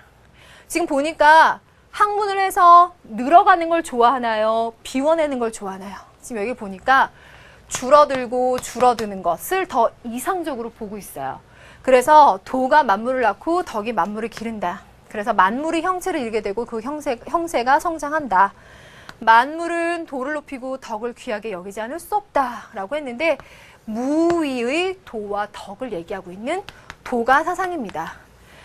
지금 보니까 학문을 해서 늘어가는 걸 좋아하나요? 비워내는 걸 좋아하나요? 지금 여기 보니까 줄어들고 줄어드는 것을 더 이상적으로 보고 있어요. 그래서 도가 만물을 낳고 덕이 만물을 기른다. 그래서 만물이 형체를 이루게 되고 그 형세가 성장한다. 만물은 도를 높이고 덕을 귀하게 여기지 않을 수 없다라고 했는데, 무위의 도와 덕을 얘기하고 있는 도가 사상입니다.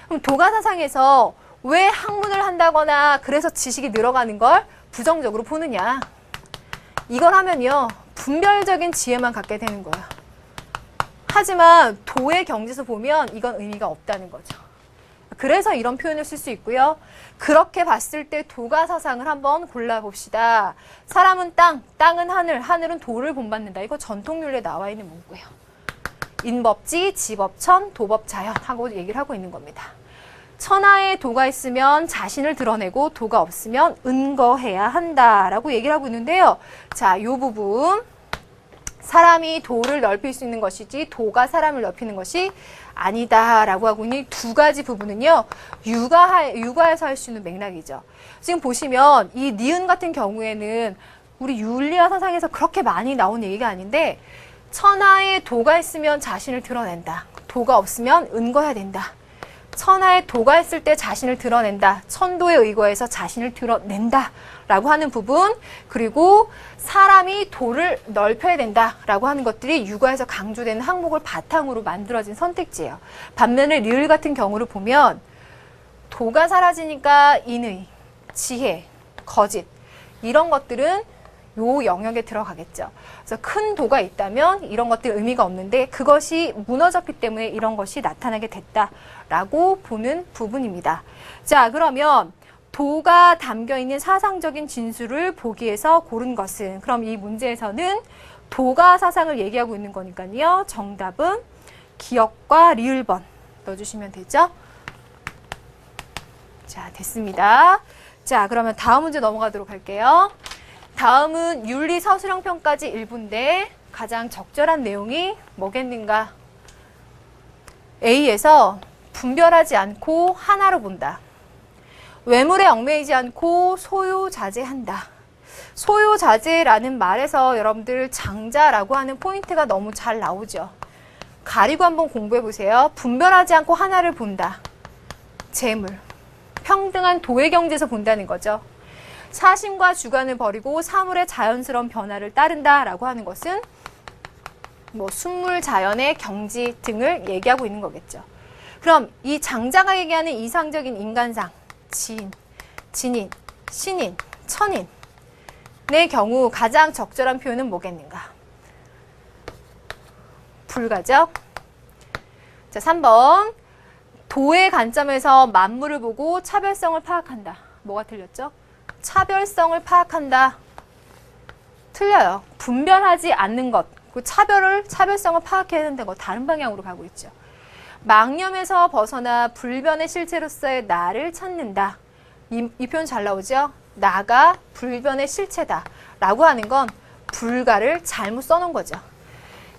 그럼 도가 사상에서 왜 학문을 한다거나 그래서 지식이 늘어가는 걸 부정적으로 보느냐? 이걸 하면요, 분별적인 지혜만 갖게 되는 거예요. 하지만 도의 경지에서 보면 이건 의미가 없다는 거죠. 그래서 이런 표현을 쓸 수 있고요. 그렇게 봤을 때 도가 사상을 한번 골라봅시다. 사람은 땅, 땅은 하늘, 하늘은 도를 본받는다. 이거 전통윤리에 나와 있는 문구예요. 인법지, 지법천, 도법자연 하고 얘기를 하고 있는 겁니다. 천하에 도가 있으면 자신을 드러내고 도가 없으면 은거해야 한다라고 얘기를 하고 있는데요. 자, 이 부분. 사람이 도를 넓힐 수 있는 것이지 도가 사람을 넓히는 것이 아니다라고 하고 있는 두 가지 부분은요, 육아에서 할 수 있는 맥락이죠. 지금 보시면 이 니은 같은 경우에는 우리 윤리와 사상에서 그렇게 많이 나온 얘기가 아닌데, 천하에 도가 있으면 자신을 드러낸다. 도가 없으면 은거해야 된다. 천하에 도가 있을 때 자신을 드러낸다. 천도에 의거해서 자신을 드러낸다. 라고 하는 부분, 그리고 사람이 도를 넓혀야 된다. 라고 하는 것들이 육아에서 강조되는 항목을 바탕으로 만들어진 선택지예요. 반면에 리을 같은 경우를 보면 도가 사라지니까 인의, 지혜, 거짓 이런 것들은 요 영역에 들어가겠죠. 그래서 큰 도가 있다면 이런 것들 의미가 없는데 그것이 무너졌기 때문에 이런 것이 나타나게 됐다라고 보는 부분입니다. 자, 그러면 도가 담겨있는 사상적인 진술을 보기 위해서 고른 것은, 그럼 이 문제에서는 도가 사상을 얘기하고 있는 거니까요. 정답은 기역과 리을번 넣어주시면 되죠. 자, 됐습니다. 자, 그러면 다음 문제 넘어가도록 할게요. 다음은 윤리 서술형편까지 일부인데 가장 적절한 내용이 뭐겠는가? A에서 분별하지 않고 하나로 본다. 외물에 얽매이지 않고 소요자제한다. 소요자제라는 말에서 여러분들 장자라고 하는 포인트가 너무 잘 나오죠. 가리고 한번 공부해 보세요. 분별하지 않고 하나를 본다. 재물. 평등한 도의 경지에서 본다는 거죠. 사심과 주관을 버리고 사물의 자연스러운 변화를 따른다라고 하는 것은 뭐 순물 자연의 경지 등을 얘기하고 있는 거겠죠. 그럼 이 장자가 얘기하는 이상적인 인간상, 지인, 진인, 신인, 천인의 경우 가장 적절한 표현은 뭐겠는가? 불가죠? 자, 3번. 도의 관점에서 만물을 보고 차별성을 파악한다. 뭐가 틀렸죠? 차별성을 파악한다. 틀려요. 분별하지 않는 것. 그 차별성을 파악해야 된다는 거 다른 방향으로 가고 있죠. 망념에서 벗어나 불변의 실체로서의 나를 찾는다. 이 표현 잘 나오죠? 나가 불변의 실체다. 라고 하는 건 불가를 잘못 써놓은 거죠.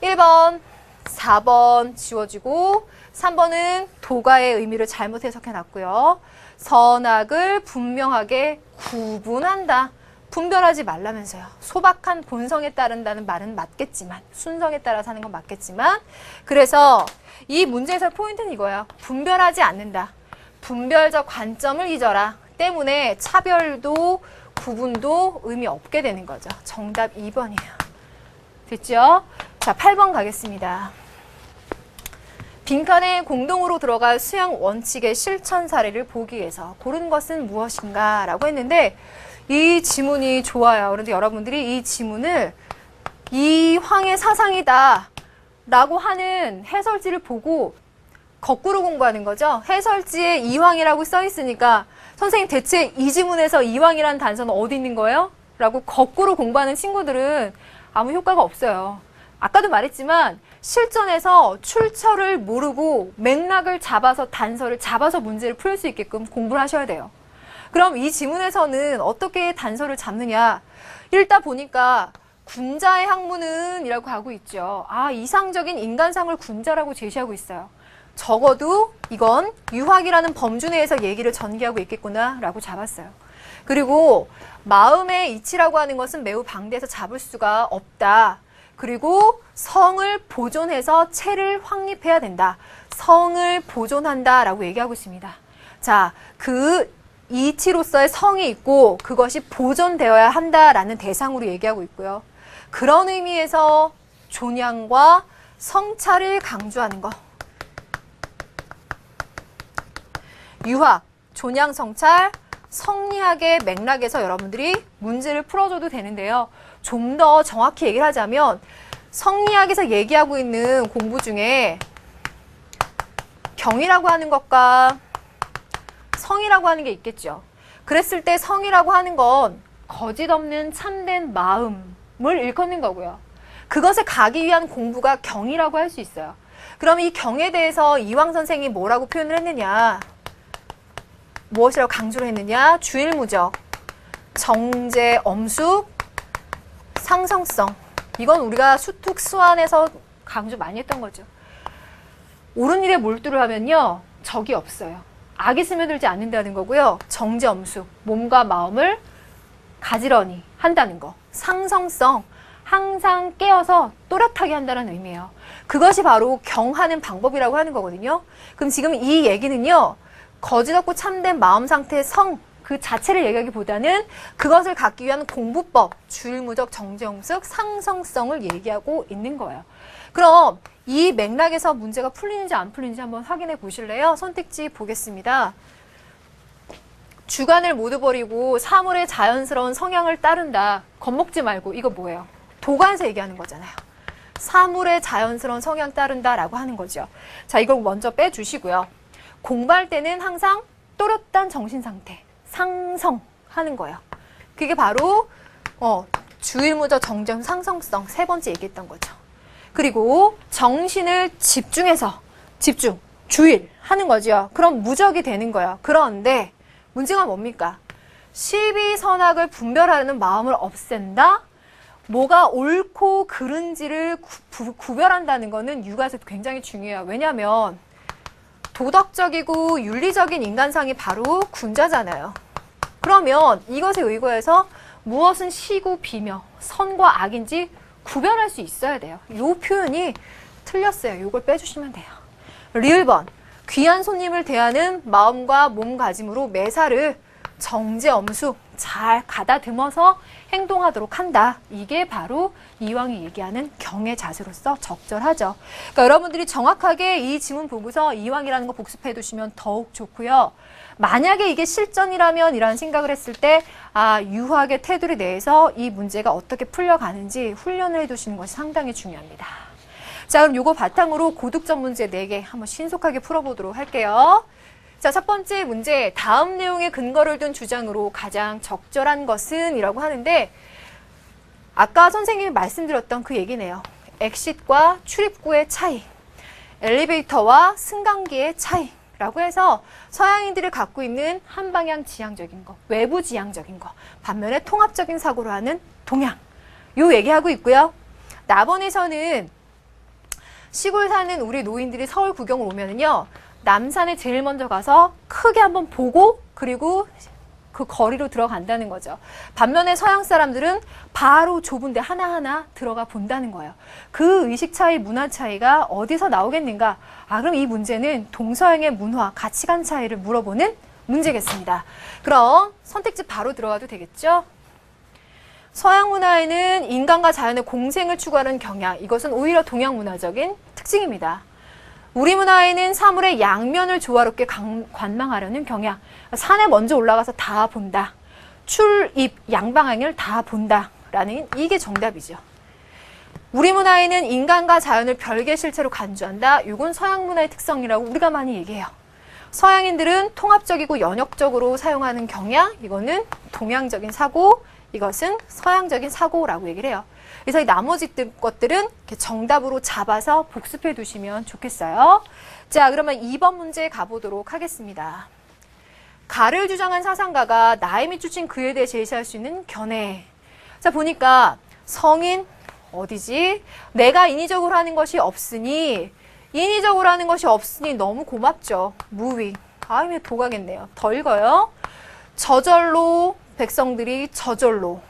1번, 4번 지워지고 3번은 도가의 의미를 잘못 해석해 놨고요. 선악을 분명하게 구분한다. 분별하지 말라면서요. 소박한 본성에 따른다는 말은 맞겠지만, 순성에 따라서 하는 건 맞겠지만, 그래서 이 문제에서 포인트는 이거예요. 분별하지 않는다. 분별적 관점을 잊어라. 때문에 차별도 구분도 의미 없게 되는 거죠. 정답 2번이에요. 됐죠? 자, 8번 가겠습니다. 빈칸에 공동으로 들어갈 수양 원칙의 실천 사례를 보기 위해서 고른 것은 무엇인가? 라고 했는데 이 지문이 좋아요. 그런데 여러분들이 이 지문을 이황의 사상이다 라고 하는 해설지를 보고 거꾸로 공부하는 거죠. 해설지에 이황이라고 써 있으니까 선생님 대체 이 지문에서 이황이라는 단서는 어디 있는 거예요? 라고 거꾸로 공부하는 친구들은 아무 효과가 없어요. 아까도 말했지만 실전에서 출처를 모르고 맥락을 잡아서 단서를 잡아서 문제를 풀 수 있게끔 공부를 하셔야 돼요. 그럼 이 지문에서는 어떻게 단서를 잡느냐? 읽다 보니까 군자의 학문은 이라고 하고 있죠. 아, 이상적인 인간상을 군자라고 제시하고 있어요. 적어도 이건 유학이라는 범주 내에서 얘기를 전개하고 있겠구나 라고 잡았어요. 그리고 마음의 이치라고 하는 것은 매우 방대해서 잡을 수가 없다. 그리고 성을 보존해서 체를 확립해야 된다. 성을 보존한다 라고 얘기하고 있습니다. 자, 그 이치로서의 성이 있고 그것이 보존되어야 한다라는 대상으로 얘기하고 있고요. 그런 의미에서 존양과 성찰을 강조하는 것. 유학, 존양, 성찰, 성리학의 맥락에서 여러분들이 문제를 풀어줘도 되는데요. 좀 더 정확히 얘기를 하자면 성리학에서 얘기하고 있는 공부 중에 경이라고 하는 것과 성이라고 하는 게 있겠죠. 그랬을 때 성이라고 하는 건 거짓 없는 참된 마음을 일컫는 거고요. 그것에 가기 위한 공부가 경이라고 할 수 있어요. 그럼 이 경에 대해서 이황 선생이 뭐라고 표현을 했느냐? 무엇이라고 강조를 했느냐? 주일무적, 정제, 엄숙, 상성성. 이건 우리가 수특, 수완에서 강조 많이 했던 거죠. 옳은 일에 몰두를 하면요. 적이 없어요. 악이 스며들지 않는다는 거고요. 정제, 엄숙, 몸과 마음을 가지런히 한다는 거. 상성성, 항상 깨어서 또렷하게 한다는 의미예요. 그것이 바로 경하는 방법이라고 하는 거거든요. 그럼 지금 이 얘기는요, 거짓 없고 참된 마음 상태의 성, 그 자체를 얘기하기보다는 그것을 갖기 위한 공부법, 주일무적, 정제용습, 상성성을 얘기하고 있는 거예요. 그럼 이 맥락에서 문제가 풀리는지 안 풀리는지 한번 확인해 보실래요? 선택지 보겠습니다. 주관을 모두 버리고 사물의 자연스러운 성향을 따른다. 겁먹지 말고 이거 뭐예요? 도관에서 얘기하는 거잖아요. 사물의 자연스러운 성향 따른다라고 하는 거죠. 자, 이걸 먼저 빼주시고요. 공부할 때는 항상 또렷한 정신 상태, 상성하는 거예요. 그게 바로 주일무적, 정제용, 상성성 세 번째 얘기했던 거죠. 그리고 정신을 집중해서 집중, 주일 하는 거죠. 그럼 무적이 되는 거예요. 그런데 문제가 뭡니까? 12선악을 분별하려는 마음을 없앤다? 뭐가 옳고 그른지를 구별한다는 거는 육아에서 굉장히 중요해요. 왜냐하면 도덕적이고 윤리적인 인간상이 바로 군자잖아요. 그러면 이것에 의거해서 무엇은 시고 비며 선과 악인지 구별할 수 있어야 돼요. 이 표현이 틀렸어요. 이걸 빼주시면 돼요. 리을번, 귀한 손님을 대하는 마음과 몸가짐으로 매사를 정제엄수 잘 가다듬어서 행동하도록 한다. 이게 바로 이왕이 얘기하는 경의 자세로서 적절하죠. 그러니까 여러분들이 정확하게 이 지문 보고서 이왕이라는 거 복습해 두시면 더욱 좋고요. 만약에 이게 실전이라면 이라는 생각을 했을 때 유학의 테두리 내에서 이 문제가 어떻게 풀려가는지 훈련을 해두시는 것이 상당히 중요합니다. 자, 그럼 요거 바탕으로 고득점 문제 4개 한번 신속하게 풀어보도록 할게요. 자, 첫 번째 문제, 다음 내용의 근거를 둔 주장으로 가장 적절한 것은 이라고 하는데, 아까 선생님이 말씀드렸던 그 얘기네요. 엑싯과 출입구의 차이, 엘리베이터와 승강기의 차이라고 해서 서양인들이 갖고 있는 한방향 지향적인 거, 외부 지향적인 거, 반면에 통합적인 사고로 하는 동향, 요 얘기하고 있고요. 남원에서는 시골 사는 우리 노인들이 서울 구경을 오면은요, 남산에 제일 먼저 가서 크게 한번 보고 그리고 그 거리로 들어간다는 거죠. 반면에 서양 사람들은 바로 좁은 데 하나하나 들어가 본다는 거예요. 그 의식 차이, 문화 차이가 어디서 나오겠는가? 그럼 이 문제는 동서양의 문화, 가치관 차이를 물어보는 문제겠습니다. 그럼 선택지 바로 들어가도 되겠죠? 서양 문화에는 인간과 자연의 공생을 추구하는 경향, 이것은 오히려 동양 문화적인 특징입니다. 우리 문화에는 사물의 양면을 조화롭게 관망하려는 경향, 산에 먼저 올라가서 다 본다. 출입, 양방향을 다 본다. 라는 이게 정답이죠. 우리 문화에는 인간과 자연을 별개의 실체로 간주한다. 이건 서양 문화의 특성이라고 우리가 많이 얘기해요. 서양인들은 통합적이고 연역적으로 사용하는 경향, 이거는 동양적인 사고, 이것은 서양적인 사고라고 얘기를 해요. 그래서 이 나머지 것들은 이렇게 정답으로 잡아서 복습해 두시면 좋겠어요. 자, 그러면 2번 문제 가보도록 하겠습니다. 가를 주장한 사상가가 나에 밑주친 그에 대해 제시할 수 있는 견해. 자, 보니까 성인 어디지? 내가 인위적으로 하는 것이 없으니 너무 고맙죠. 무위. 왜 도가겠네요. 더 읽어요. 저절로 백성들이 저절로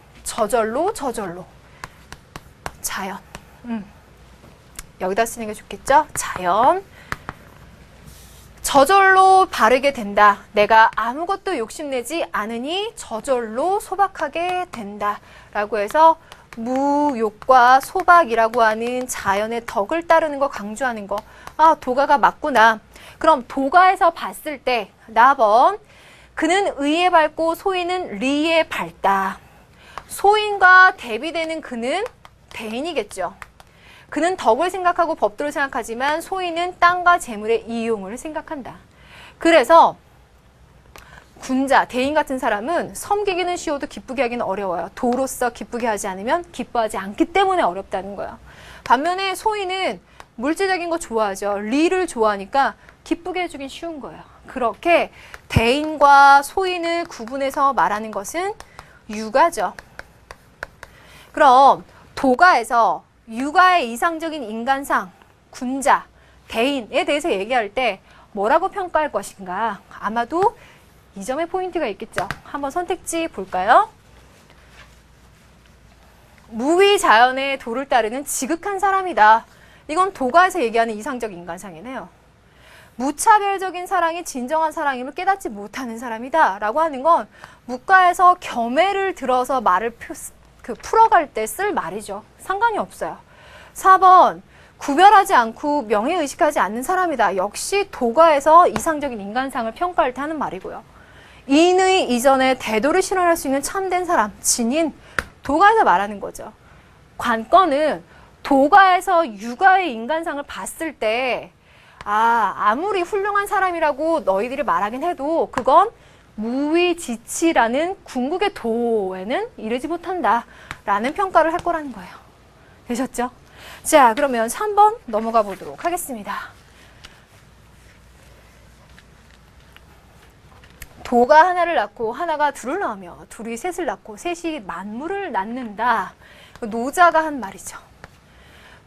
자연. 여기다 쓰는 게 좋겠죠? 자연. 저절로 바르게 된다. 내가 아무것도 욕심내지 않으니 저절로 소박하게 된다. 라고 해서 무욕과 소박이라고 하는 자연의 덕을 따르는 거 강조하는 거. 도가가 맞구나. 그럼 도가에서 봤을 때 나번 그는 의에 밝고 소인은 리에 밝다. 소인과 대비되는 그는 대인이겠죠. 그는 덕을 생각하고 법도를 생각하지만 소인은 땅과 재물의 이용을 생각한다. 그래서 군자, 대인 같은 사람은 섬기기는 쉬워도 기쁘게 하기는 어려워요. 도로서 기쁘게 하지 않으면 기뻐하지 않기 때문에 어렵다는 거예요. 반면에 소인은 물질적인 거 좋아하죠. 리를 좋아하니까 기쁘게 해주긴 쉬운 거예요. 그렇게 대인과 소인을 구분해서 말하는 것은 육아죠. 그럼 도가에서 육아의 이상적인 인간상, 군자, 대인에 대해서 얘기할 때 뭐라고 평가할 것인가? 아마도 이 점에 포인트가 있겠죠. 한번 선택지 볼까요? 무위자연의 도를 따르는 지극한 사람이다. 이건 도가에서 얘기하는 이상적 인간상이네요. 무차별적인 사랑이 진정한 사랑임을 깨닫지 못하는 사람이다 라고 하는 건 무가에서 겸해를 들어서 말을 풀어갈 때 쓸 말이죠. 상관이 없어요. 4번 구별하지 않고 명예의식하지 않는 사람이다. 역시 도가에서 이상적인 인간상을 평가할 때 하는 말이고요. 인의 이전에 대도를 실현할 수 있는 참된 사람, 진인, 도가에서 말하는 거죠. 관건은 도가에서 유가의 인간상을 봤을 때 아무리 훌륭한 사람이라고 너희들이 말하긴 해도 그건 무위지치라는 궁극의 도에는 이르지 못한다 라는 평가를 할 거라는 거예요. 되셨죠? 자, 그러면 3번 넘어가 보도록 하겠습니다. 도가 하나를 낳고 하나가 둘을 낳으며 둘이 셋을 낳고 셋이 만물을 낳는다. 노자가 한 말이죠.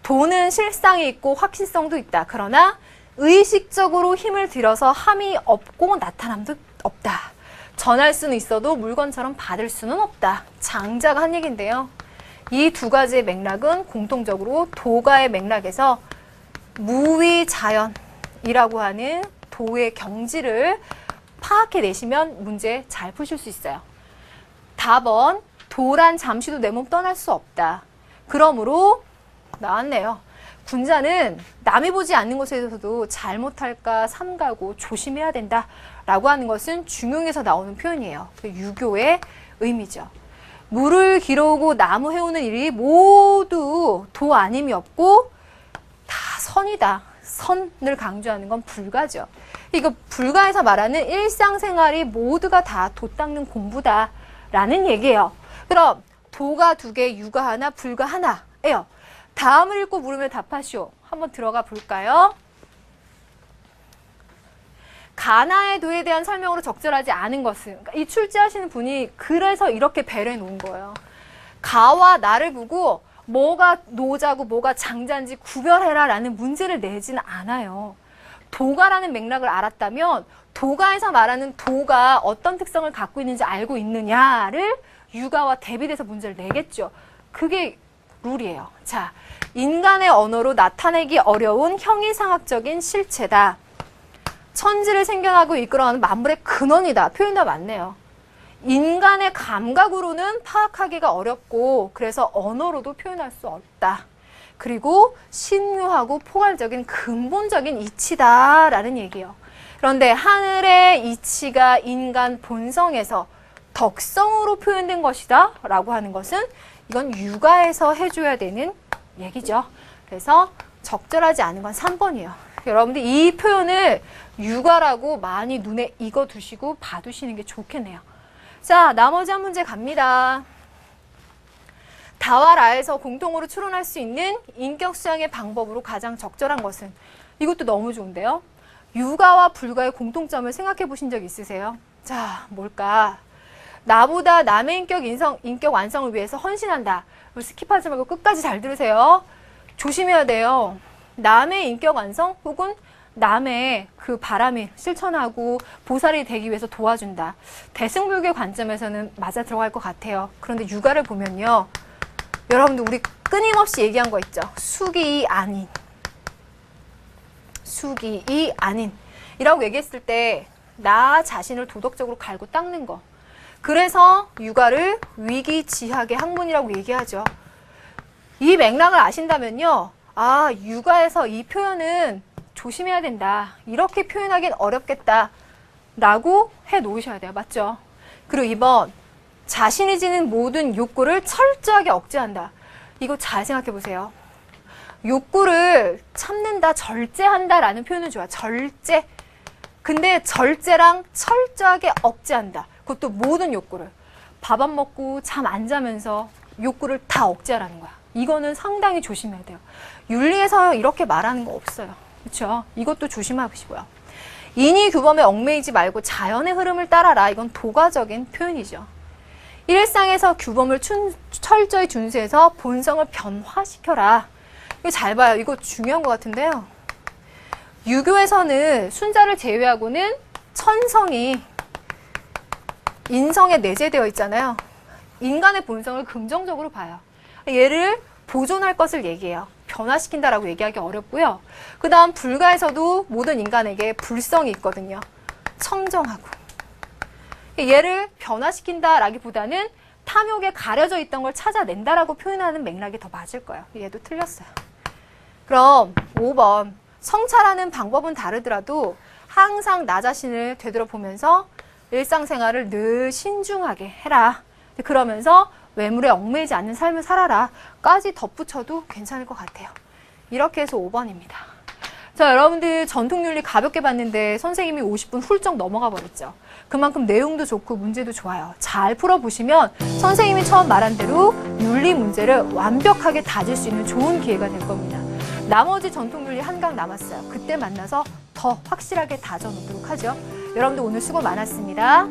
도는 실상이 있고 확실성도 있다. 그러나 의식적으로 힘을 들여서 함이 없고 나타남도 없다. 전할 수는 있어도 물건처럼 받을 수는 없다. 장자가 한 얘기인데요. 이 두 가지의 맥락은 공통적으로 도가의 맥락에서 무위자연이라고 하는 도의 경지를 파악해내시면 문제 잘 푸실 수 있어요. 답은 도란 잠시도 내 몸 떠날 수 없다. 그러므로 나왔네요. 군자는 남이 보지 않는 곳에서도 잘못할까 삼가고 조심해야 된다 라고 하는 것은 중용에서 나오는 표현이에요. 유교의 의미죠. 물을 길어오고 나무 해오는 일이 모두 도 아님이 없고 다 선이다. 선을 강조하는 건 불가죠. 이거 불가에서 말하는 일상생활이 모두가 다 도 닦는 공부다 라는 얘기예요. 그럼 도가 2개, 유가 하나, 불가 하나예요. 다음을 읽고 물으면 답하시오. 한번 들어가 볼까요? 가나의 도에 대한 설명으로 적절하지 않은 것은, 그러니까 이 출제하시는 분이 그래서 이렇게 배려해 놓은 거예요. 가와 나를 보고 뭐가 노자고 뭐가 장자인지 구별해라 라는 문제를 내지는 않아요. 도가라는 맥락을 알았다면 도가에서 말하는 도가 어떤 특성을 갖고 있는지 알고 있느냐를 유가와 대비돼서 문제를 내겠죠. 그게 룰이에요. 자, 인간의 언어로 나타내기 어려운 형이상학적인 실체다. 천지를 생겨나고 이끌어가는 만물의 근원이다. 표현도 맞네요. 인간의 감각으로는 파악하기가 어렵고 그래서 언어로도 표현할 수 없다. 그리고 신묘하고 포괄적인 근본적인 이치다라는 얘기예요. 그런데 하늘의 이치가 인간 본성에서 덕성으로 표현된 것이다 라고 하는 것은 이건 유가에서 해줘야 되는 얘기죠. 그래서 적절하지 않은 건 3번이에요. 여러분들 이 표현을 유가라고 많이 눈에 익어 두시고 봐두시는 게 좋겠네요. 자, 나머지 한 문제 갑니다. 다와 라에서 공통으로 추론할 수 있는 인격 수양의 방법으로 가장 적절한 것은? 이것도 너무 좋은데요. 유가와 불가의 공통점을 생각해 보신 적 있으세요? 자, 뭘까? 나보다 남의 인격 완성을 위해서 헌신한다. 스킵하지 말고 끝까지 잘 들으세요. 조심해야 돼요. 남의 인격 완성 혹은 남의 그 바람을 실천하고 보살이 되기 위해서 도와준다. 대승불교의 관점에서는 맞아 들어갈 것 같아요. 그런데 유가를 보면요. 여러분들 우리 끊임없이 얘기한 거 있죠. 수기이 아닌. 수기이 아닌. 이라고 얘기했을 때 나 자신을 도덕적으로 갈고 닦는 거. 그래서 유가를 위기지학의 학문이라고 얘기하죠. 이 맥락을 아신다면요. 아, 유가에서 이 표현은 조심해야 된다. 이렇게 표현하기는 어렵겠다. 라고 해 놓으셔야 돼요. 맞죠? 그리고 2번. 자신이 지닌 모든 욕구를 철저하게 억제한다. 이거 잘 생각해 보세요. 욕구를 참는다, 절제한다 라는 표현은 좋아. 절제. 근데 절제랑 철저하게 억제한다. 그것도 모든 욕구를. 밥 안 먹고 잠 안 자면서 욕구를 다 억제하라는 거야. 이거는 상당히 조심해야 돼요. 윤리에서 이렇게 말하는 거 없어요. 그렇죠? 이것도 조심하시고요. 인이 규범에 얽매이지 말고 자연의 흐름을 따라라. 이건 도가적인 표현이죠. 일상에서 규범을 철저히 준수해서 본성을 변화시켜라. 이거 잘 봐요. 이거 중요한 것 같은데요. 유교에서는 순자를 제외하고는 천성이 인성에 내재되어 있잖아요. 인간의 본성을 긍정적으로 봐요. 얘를 보존할 것을 얘기해요. 변화시킨다라고 얘기하기 어렵고요. 그 다음 불가에서도 모든 인간에게 불성이 있거든요. 청정하고. 얘를 변화시킨다라기보다는 탐욕에 가려져 있던 걸 찾아낸다라고 표현하는 맥락이 더 맞을 거예요. 얘도 틀렸어요. 그럼 5번. 성찰하는 방법은 다르더라도 항상 나 자신을 되돌아보면서 일상생활을 늘 신중하게 해라. 그러면서 외물에 얽매이지 않는 삶을 살아라. 까지 덧붙여도 괜찮을 것 같아요. 이렇게 해서 5번입니다. 자, 여러분들 전통윤리 가볍게 봤는데 선생님이 50분 훌쩍 넘어가 버렸죠. 그만큼 내용도 좋고 문제도 좋아요. 잘 풀어보시면 선생님이 처음 말한 대로 윤리 문제를 완벽하게 다질 수 있는 좋은 기회가 될 겁니다. 나머지 전통윤리 한 강 남았어요. 그때 만나서 더 확실하게 다져놓도록 하죠. 여러분들 오늘 수고 많았습니다.